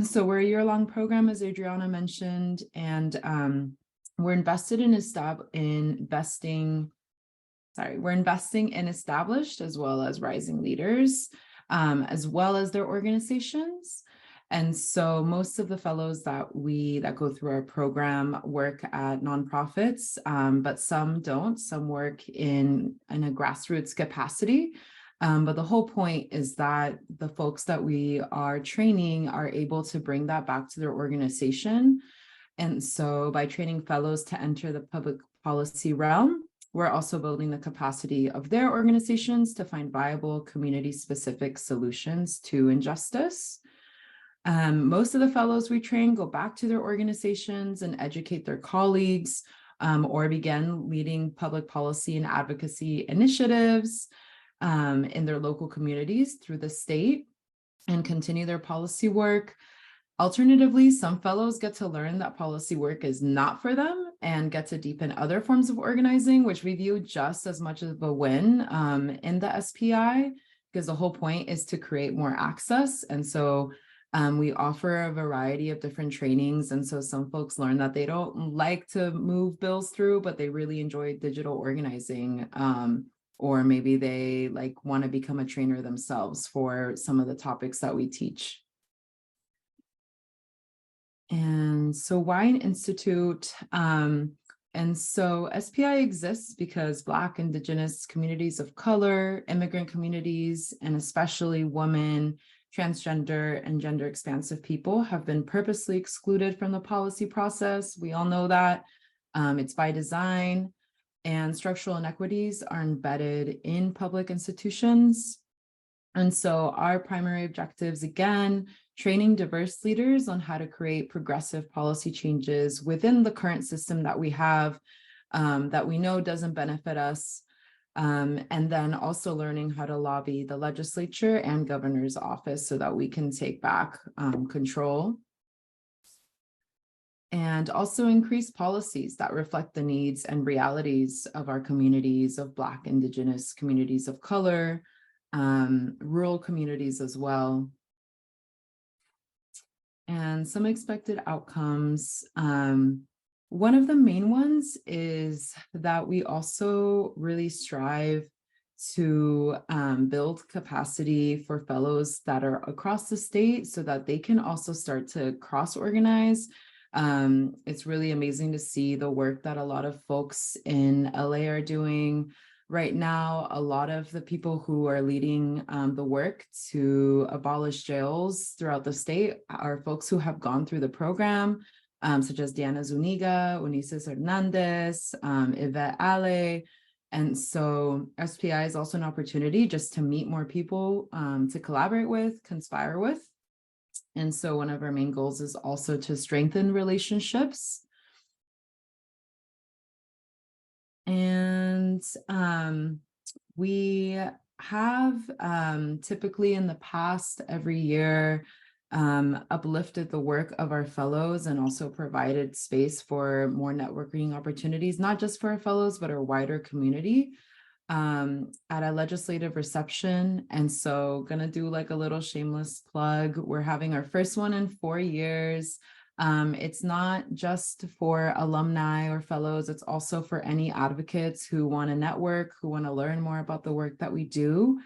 So we're a year-long program, as Adriana mentioned, and we're invested in we're investing in established as well as rising leaders, as well as their organizations. And so most of the fellows that go through our program work at nonprofits, but some don't. Some work in a grassroots capacity. But the whole point is that the folks that we are training are able to bring that back to their organization. And so by training fellows to enter the public policy realm, we're also building the capacity of their organizations to find viable community-specific solutions to injustice. Most of the fellows we train go back to their organizations and educate their colleagues, or begin leading public policy and advocacy initiatives in their local communities through the state and continue their policy work. Alternatively, some fellows get to learn that policy work is not for them and get to deepen other forms of organizing, which we view just as much of a win in the SPI, because the whole point is to create more access. And so we offer a variety of different trainings. And so some folks learn that they don't like to move bills through, but they really enjoy digital organizing. Or maybe they want to become a trainer themselves for some of the topics that we teach. And so why an institute? And so SPI exists because Black, Indigenous communities of color, immigrant communities, and especially women, transgender, and gender expansive people have been purposely excluded from the policy process. We all know that. It's by design, and structural inequities are embedded in public institutions. And so our primary objectives, again, training diverse leaders on how to create progressive policy changes within the current system that we have, that we know doesn't benefit us, and then also learning how to lobby the legislature and governor's office so that we can take back control. And also increase policies that reflect the needs and realities of our communities of Black, Indigenous communities of color, rural communities as well. and some expected outcomes. One of the main ones is that we also really strive to build capacity for fellows that are across the state so that they can also start to cross-organize. It's really amazing to see the work that a lot of folks in LA are doing right now. A lot of the people who are leading the work to abolish jails throughout the state are folks who have gone through the program, such as Diana Zuniga, Ulises Hernandez, Yvette Ale. And so SPI is also an opportunity just to meet more people to collaborate with, conspire with. And so one of our main goals is also to strengthen relationships. And we have typically in the past every year uplifted the work of our fellows and also provided space for more networking opportunities, not just for our fellows, but our wider community at a legislative reception. And so gonna do like a little shameless plug. We're having our first one in 4 years. It's not just for alumni or fellows, it's also for any advocates who want to network, who want to learn more about the work that we do.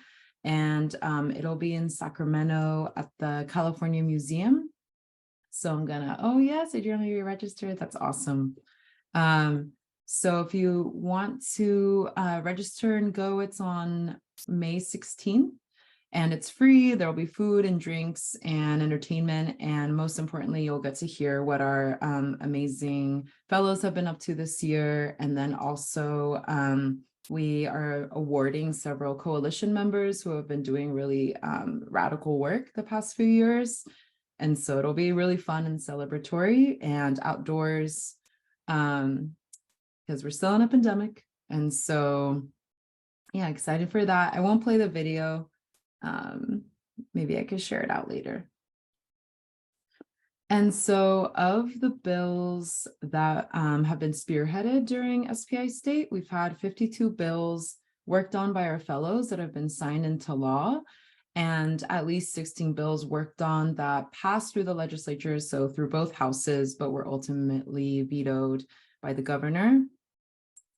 And it'll be in Sacramento at the California Museum. So I'm gonna, oh yes, Adriana, you're registered. That's awesome. So if you want to register and go, it's on May 16th. And it's free. There'll be food and drinks and entertainment. And most importantly, you'll get to hear what our amazing fellows have been up to this year. And then also we are awarding several coalition members who have been doing really radical work the past few years. And so it'll be really fun and celebratory and outdoors because we're still in a pandemic. And so, yeah, excited for that. I won't play the video. Maybe I could share it out later. And so of the bills that have been spearheaded during SPI State, we've had 52 bills worked on by our fellows that have been signed into law, and at least 16 bills worked on that passed through the legislature, so through both houses, but were ultimately vetoed by the governor.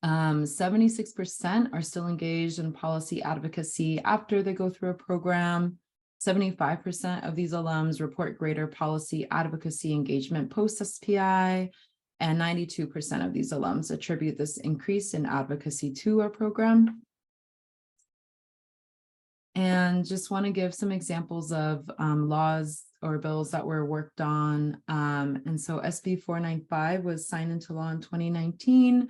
76% are still engaged in policy advocacy after they go through a program. 75% of these alums report greater policy advocacy engagement post-SPI, and 92% of these alums attribute this increase in advocacy to our program. And just want to give some examples of laws or bills that were worked on. And so SB 495 was signed into law in 2019.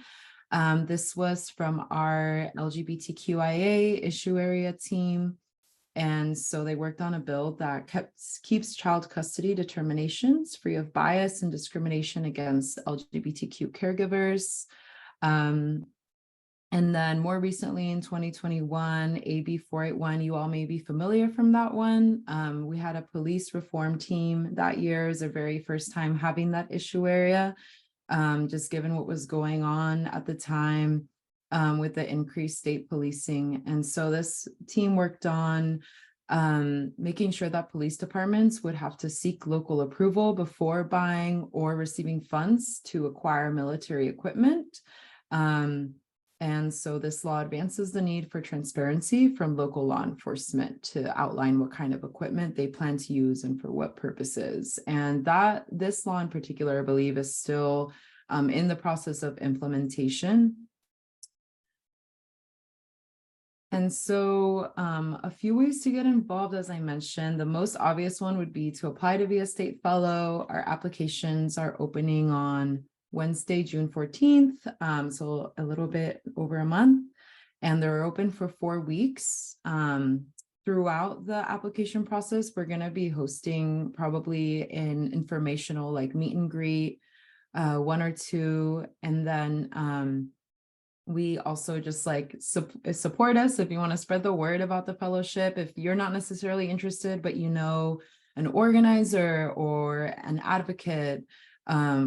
This was from our LGBTQIA issue area team. And so they worked on a bill that keeps child custody determinations free of bias and discrimination against LGBTQ caregivers. And then more recently in 2021, AB 481, you all may be familiar from that one. We had a police reform team that year. It was our very first time having that issue area. Just given what was going on at the time with the increased state policing. And so this team worked on making sure that police departments would have to seek local approval before buying or receiving funds to acquire military equipment. And so this law advances the need for transparency from local law enforcement to outline what kind of equipment they plan to use and for what purposes. And that this law in particular, I believe, is still in the process of implementation. And so a few ways to get involved, as I mentioned, the most obvious one would be to apply to be a state fellow. Our applications are opening on Wednesday, June 14th, so a little bit over a month, and they're open for 4 weeks. Throughout the application process, we're going to be hosting probably an informational like meet and greet, 1 or 2, and then we also just like support us if you want to spread the word about the fellowship. If you're not necessarily interested, but you know an organizer or an advocate,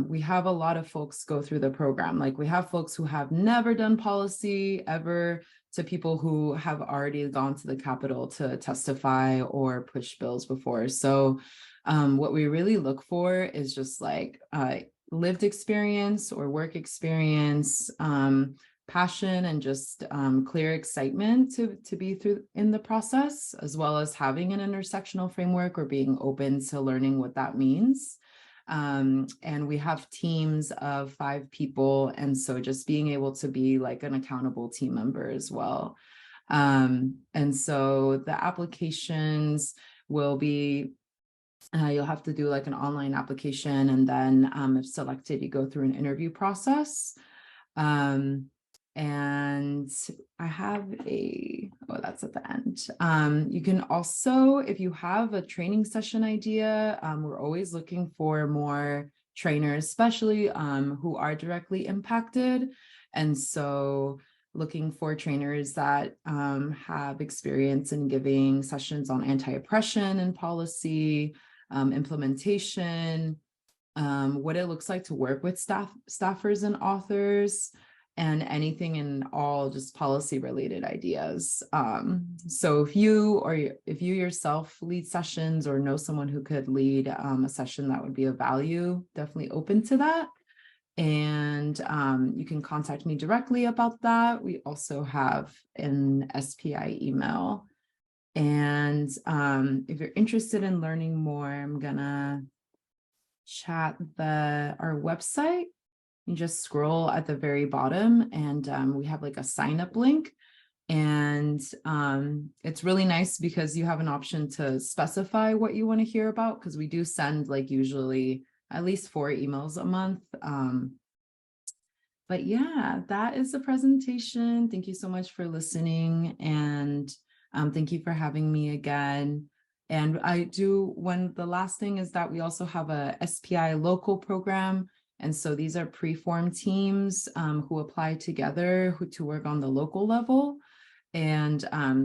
we have a lot of folks go through the program. Like we have folks who have never done policy ever to people who have already gone to the Capitol to testify or push bills before. So What we really look for is just like lived experience or work experience, passion, and just clear excitement to be through in the process, as well as having an intersectional framework or being open to learning what that means. And we have teams of 5 people, and so just being able to be like an accountable team member as well. And so the applications will be, you'll have to do like an online application, and then if selected, you go through an interview process. And I have that's at the end. You can also, if you have a training session idea, we're always looking for more trainers, especially who are directly impacted. And so looking for trainers that have experience in giving sessions on anti-oppression and policy, implementation, what it looks like to work with staffers and authors, and anything and all just policy related ideas. So if you yourself lead sessions or know someone who could lead a session that would be of value, definitely open to that. And you can contact me directly about that. We also have an SPI email. And if you're interested in learning more, I'm gonna chat our website. You just scroll at the very bottom, and we have like a sign up link. And it's really nice because you have an option to specify what you want to hear about, because we do send like usually at least 4 emails a month. But yeah, that is the presentation. Thank you so much for listening, and thank you for having me again. And the last thing is that we also have a SPI local program. And so these are pre-formed teams who apply together to work on the local level. And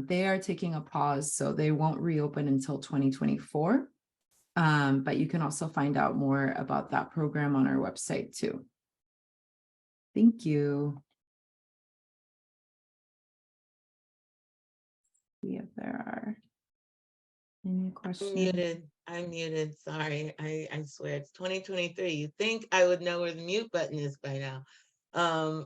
they are taking a pause, so they won't reopen until 2024. But you can also find out more about that program on our website too. Thank you. See if there are any questions. I'm muted. Sorry. I swear it's 2023. You'd think I would know where the mute button is by now.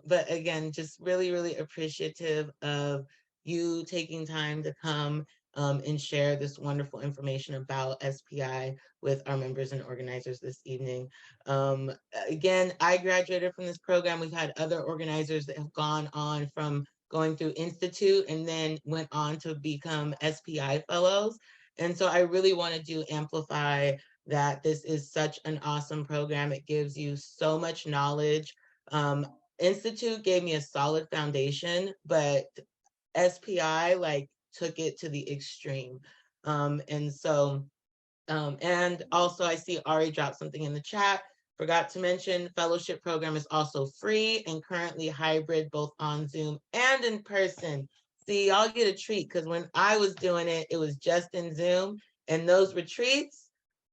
But again, just really, really appreciative of you taking time to come and share this wonderful information about SPI with our members and organizers this evening. Again, I graduated from this program. We've had other organizers that have gone on from going through Institute and then went on to become SPI fellows. And so I really wanted to amplify that this is such an awesome program. It gives you so much knowledge. Institute gave me a solid foundation, but SPI like took it to the extreme. And also I see Ari dropped something in the chat. Forgot to mention, fellowship program is also free and currently hybrid, both on Zoom and in person. See, y'all get a treat, because when I was doing it, it was just in Zoom, and those retreats,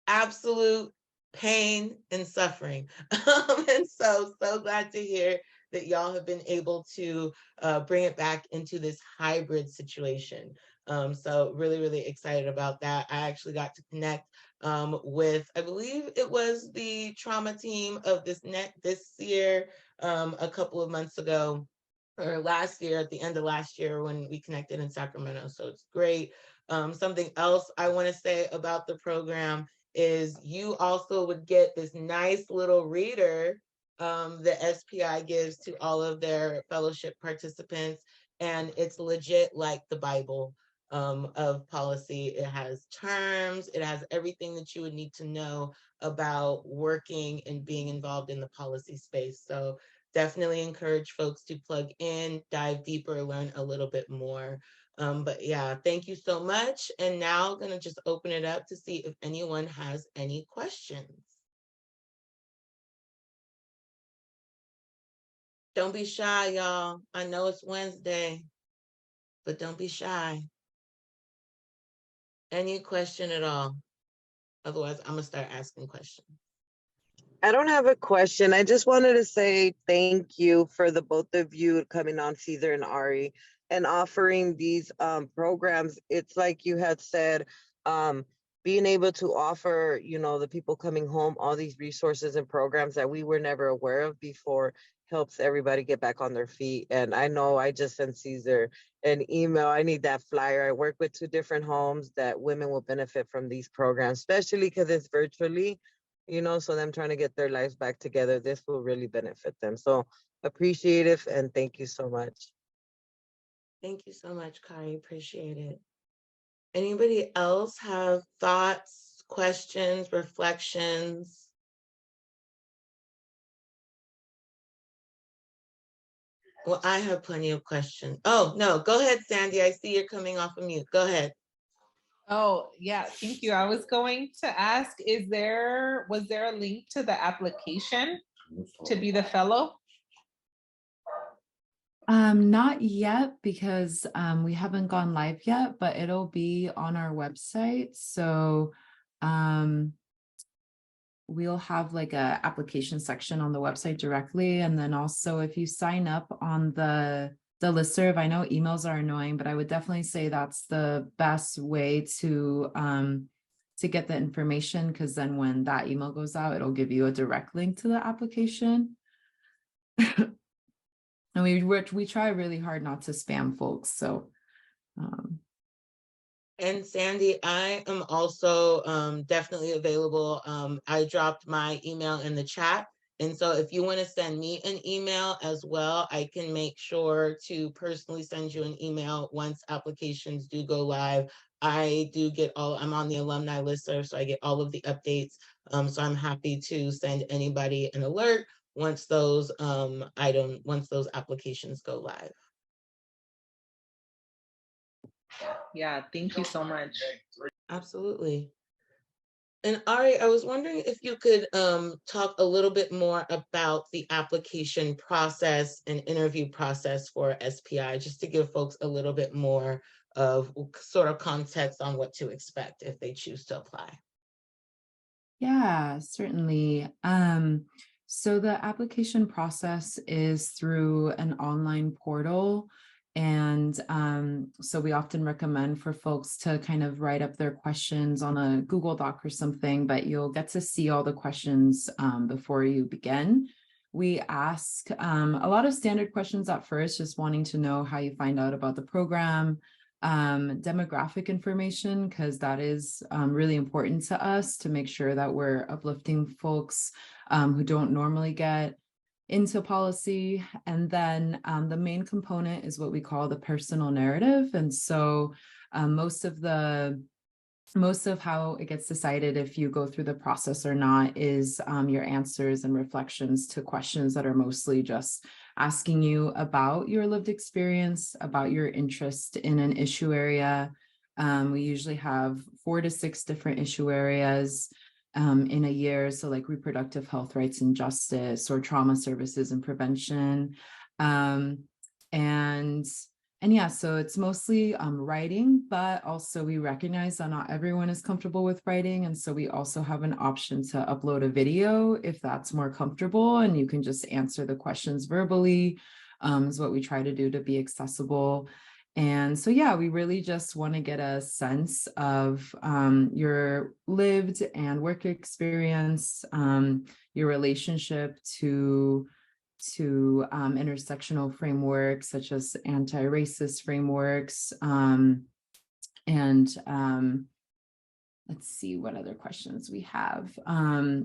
absolute pain and suffering. And so glad to hear that y'all have been able to bring it back into this hybrid situation. So really, really excited about that. I actually got to connect with, I believe it was the trauma team of this year, a couple of months ago, or last year, at the end of last year, when we connected in Sacramento. So it's great. Something else I want to say about the program is you also would get this nice little reader that SPI gives to all of their fellowship participants. And it's legit like the Bible of policy. It has terms, it has everything that you would need to know about working and being involved in the policy space. So definitely encourage folks to plug in, dive deeper, learn a little bit more. But yeah, thank you so much. And now I'm gonna just open it up to see if anyone has any questions. Don't be shy, y'all. I know it's Wednesday, but don't be shy. Any question at all? Otherwise, I'm gonna start asking questions. I don't have a question. I just wanted to say thank you for the both of you coming on, Caesar and Ari, and offering these programs. It's like you had said, being able to offer, the people coming home all these resources and programs that we were never aware of before helps everybody get back on their feet. And I know I just sent Caesar an email. I need that flyer. I work with 2 different homes that women will benefit from these programs, especially because it's virtually, so them trying to get their lives back together. This will really benefit them. So appreciate it and thank you so much. Thank you so much, Kari. Appreciate it. Anybody else have thoughts, questions, reflections? Well, I have plenty of questions. Oh, no, go ahead, Sandy. I see you're coming off of mute. Go ahead. Oh, yeah, thank you. I was going to ask, was there a link to the application to be the fellow? Not yet, because we haven't gone live yet, but it'll be on our website. So we'll have like a application section on the website directly. And then also if you sign up on the listserv, I know emails are annoying, but I would definitely say that's the best way to get the information, because then when that email goes out, it'll give you a direct link to the application. And we try really hard not to spam folks. So and Sandy, I am also definitely available. I dropped my email in the chat. And so if you want to send me an email as well, I can make sure to personally send you an email once applications do go live. I do get I'm on the alumni listserv, so I get all of the updates. So I'm happy to send anybody an alert once those applications go live. Yeah, thank you so much. Absolutely. And Ari, I was wondering if you could talk a little bit more about the application process and interview process for SPI, just to give folks a little bit more of sort of context on what to expect if they choose to apply. yeah, certainly. So the application process is through an online portal. And so we often recommend for folks to kind of write up their questions on a Google Doc or something, but you'll get to see all the questions before you begin. We ask a lot of standard questions at first, just wanting to know how you find out about the program, demographic information, because that is really important to us to make sure that we're uplifting folks who don't normally get into policy. And then the main component is what we call the personal narrative. And so most of how it gets decided if you go through the process or not is your answers and reflections to questions that are mostly just asking you about your lived experience, about your interest in an issue area. We usually have 4 to 6 different issue areas in a year. So like reproductive health, rights and justice, or trauma services and prevention. And yeah, so it's mostly writing, but also we recognize that not everyone is comfortable with writing. And so we also have an option to upload a video if that's more comfortable, and you can just answer the questions verbally, is what we try to do to be accessible. And so, yeah, we really just want to get a sense of your lived and work experience, your relationship to intersectional frameworks such as anti-racist frameworks, let's see what other questions we have.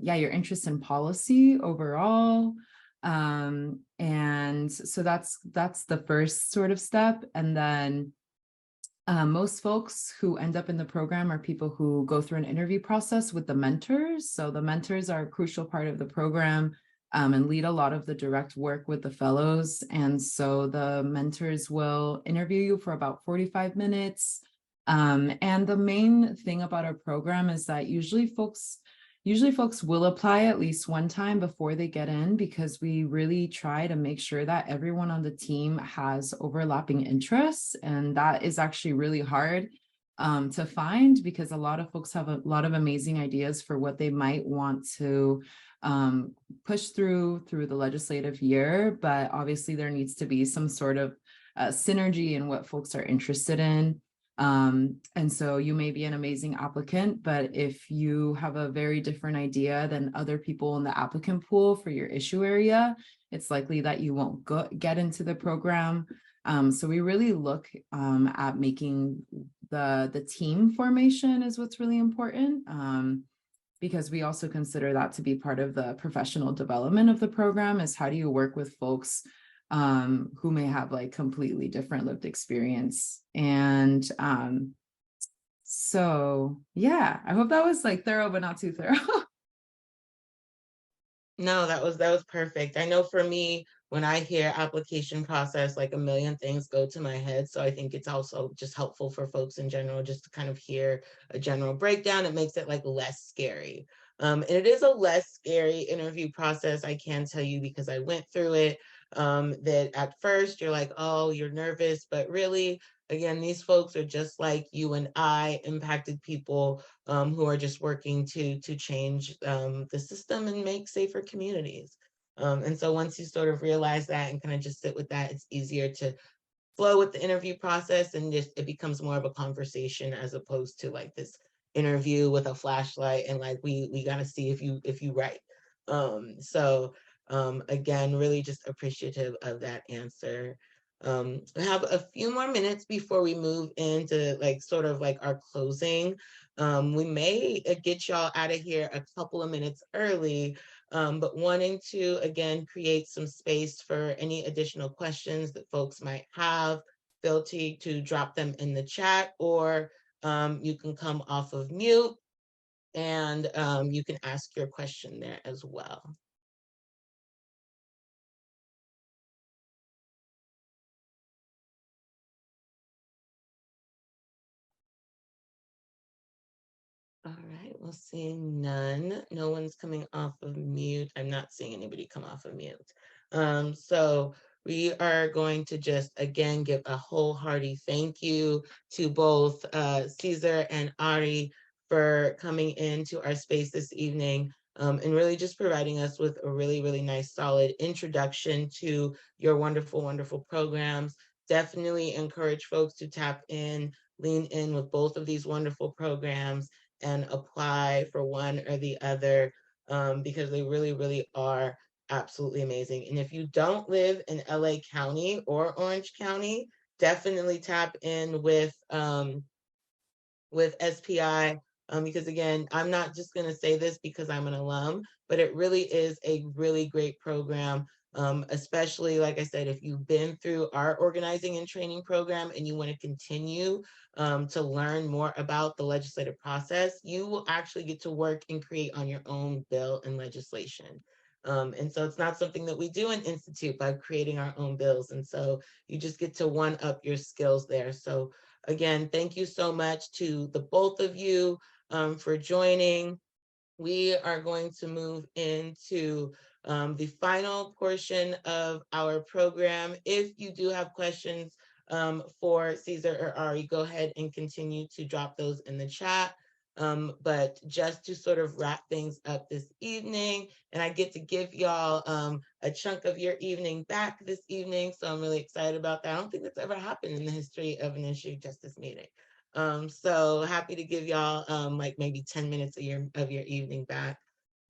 Yeah, your interest in policy overall. And so that's the first sort of step. And then most folks who end up in the program are people who go through an interview process with the mentors. So the mentors are a crucial part of the program and lead a lot of the direct work with the fellows. And so the mentors will interview you for about 45 minutes. And the main thing about our program is that usually folks will apply at least one time before they get in, because we really try to make sure that everyone on the team has overlapping interests. And that is actually really hard to find, because a lot of folks have a lot of amazing ideas for what they might want to push through the legislative year. But obviously there needs to be some sort of synergy in what folks are interested in. And so you may be an amazing applicant, but if you have a very different idea than other people in the applicant pool for your issue area, it's likely that you won't get into the program. So we really look at making the team formation is what's really important, because we also consider that to be part of the professional development of the program, is how do you work with folks who may have like completely different lived experience. And so yeah, I hope that was like thorough, but not too thorough. No, that was perfect. I know for me, when I hear application process, like a million things go to my head. So I think it's also just helpful for folks in general, just to kind of hear a general breakdown. It makes it like less scary. And it is a less scary interview process, I can tell you, because I went through it. That at first you're like, oh, you're nervous, but really, again, these folks are just like you and I, impacted people who are just working to change the system and make safer communities. And so once you sort of realize that and kind of just sit with that, it's easier to flow with the interview process, and just it becomes more of a conversation as opposed to like this interview with a flashlight and like we got to see if you write. Again, really just appreciative of that answer. We have a few more minutes before we move into like sort of like our closing. We may get y'all out of here a couple of minutes early, but wanting to, again, create some space for any additional questions that folks might have. Feel free to drop them in the chat, or you can come off of mute and you can ask your question there as well. All right, we'll see none. No one's coming off of mute. I'm not seeing anybody come off of mute. So we are going to just, again, give a wholehearted thank you to both Caesar and Ari for coming into our space this evening, and really just providing us with a really, really nice, solid introduction to your wonderful, wonderful programs. Definitely encourage folks to tap in, lean in with both of these wonderful programs, and apply for one or the other, because they really, really are absolutely amazing. And if you don't live in LA County or Orange County, definitely tap in with SPI, because again, I'm not just going to say this because I'm an alum, but it really is a really great program. Especially, like I said, if you've been through our organizing and training program and you want to continue to learn more about the legislative process, you will actually get to work and create on your own bill and legislation. And so it's not something that we do in Institute by creating our own bills. And so you just get to one up your skills there. So again, thank you so much to the both of you for joining. We are going to move into the final portion of our program. If you do have questions for Caesar or Ari, go ahead and continue to drop those in the chat. But just to sort of wrap things up this evening, and I get to give y'all a chunk of your evening back this evening, so I'm really excited about that. I don't think that's ever happened in the history of an issue justice meeting. So happy to give y'all like maybe 10 minutes of your evening back.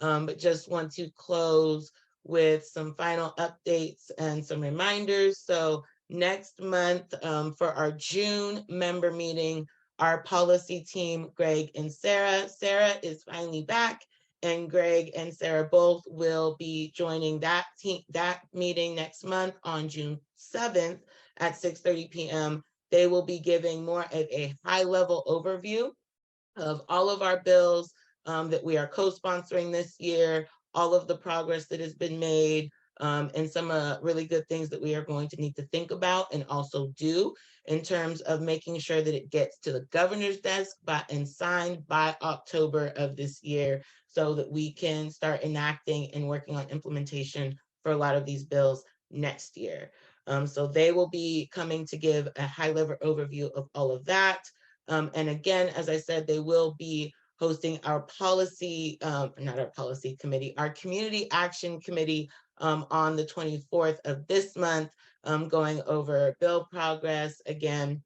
But just want to close with some final updates and some reminders. So next month for our June member meeting, our policy team, Greg and Sarah. Sarah is finally back, and Greg and Sarah both will be joining that meeting next month on June 7th at 6:30 p.m. They will be giving more of a high-level overview of all of our bills that we are co-sponsoring this year, all of the progress that has been made, and some really good things that we are going to need to think about and also do in terms of making sure that it gets to the governor's desk and signed by October of this year, so that we can start enacting and working on implementation for a lot of these bills next year. So they will be coming to give a high-level overview of all of that. And again, as I said, they will be hosting our policy, not our policy committee, our community action committee on the 24th of this month, going over bill progress. Again,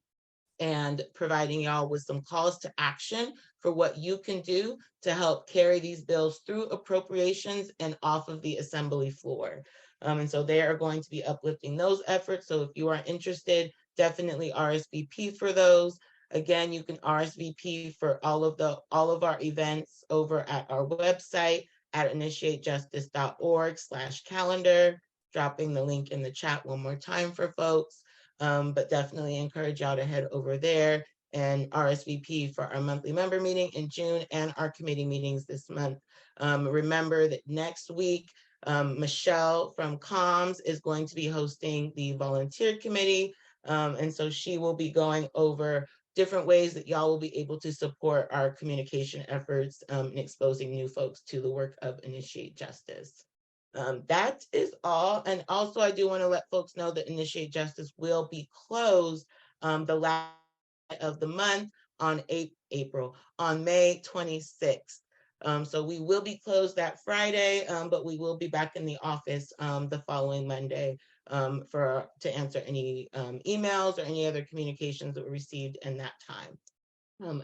and providing y'all with some calls to action for what you can do to help carry these bills through appropriations and off of the assembly floor. And so they are going to be uplifting those efforts. So if you are interested, definitely RSVP for those. Again, you can RSVP for all of our events over at our website at initiatejustice.org/calendar, dropping the link in the chat one more time for folks. But definitely encourage y'all to head over there and RSVP for our monthly member meeting in June and our committee meetings this month. Remember that next week, Michelle from Comms is going to be hosting the volunteer committee. And so she will be going over different ways that y'all will be able to support our communication efforts in exposing new folks to the work of Initiate Justice. That is all. And also I do want to let folks know that Initiate Justice will be closed the last of the month on April, on May 26th. So we will be closed that Friday, but we will be back in the office the following Monday to answer any emails or any other communications that were received in that time.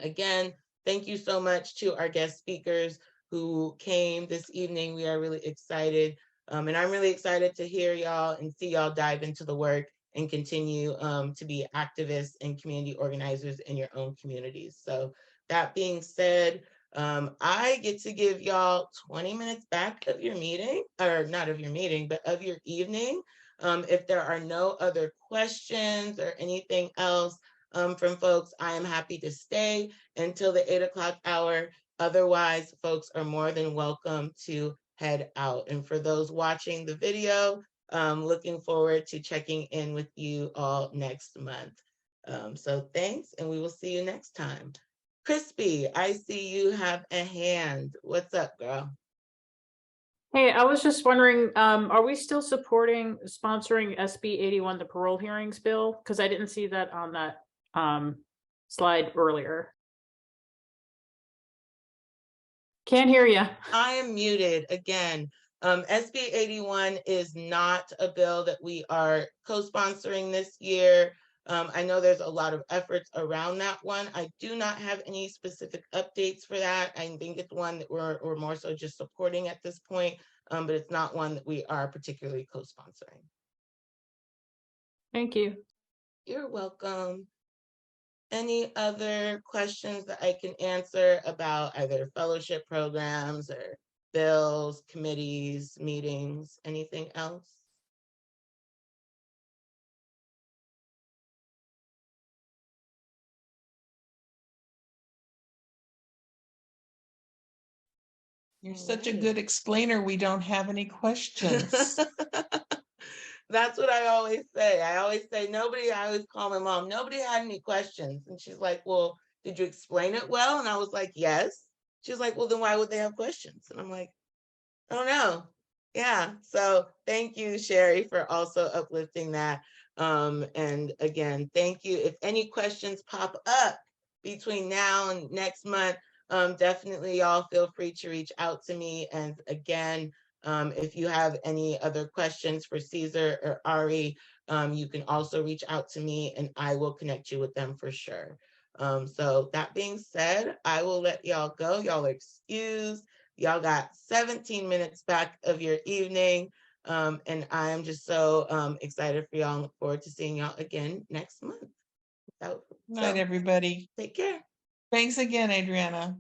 Again, thank you so much to our guest speakers who came this evening. We are really excited. And I'm really excited to hear y'all and see y'all dive into the work and continue to be activists and community organizers in your own communities. So that being said, I get to give y'all 20 minutes back of your meeting, or not of your meeting, but of your evening. If there are no other questions or anything else from folks, I am happy to stay until the 8 o'clock hour. Otherwise, folks are more than welcome to head out. And for those watching the video, looking forward to checking in with you all next month. So thanks, and we will see you next time. Crispy, I see you have a hand. What's up, girl? Hey, I was just wondering, are we still sponsoring SB 81, the parole hearings bill? Because I didn't see that on that slide earlier. Can't hear you. I am muted again. SB 81 is not a bill that we are co-sponsoring this year. I know there's a lot of efforts around that one. I do not have any specific updates for that. I think it's one that we're more so just supporting at this point, but it's not one that we are particularly co-sponsoring. Thank you. You're welcome. Any other questions that I can answer about either fellowship programs or bills, committees, meetings, anything else? You're such a good explainer. We don't have any questions. That's what I always say. I always call my mom, nobody had any questions. And she's like, well, did you explain it well? And I was like, yes. She's like, well, then why would they have questions? And I'm like, I don't know. Yeah. So thank you, Sherry, for also uplifting that. And again, thank you. If any questions pop up between now and next month, definitely y'all feel free to reach out to me. And again, if you have any other questions for Caesar or Ari, you can also reach out to me and I will connect you with them for sure. So that being said, I will let y'all go. Y'all are excused. Y'all got 17 minutes back of your evening. And I am just so excited for y'all and look forward to seeing y'all again next month. Good night, everybody. Take care. Thanks again, Adriana.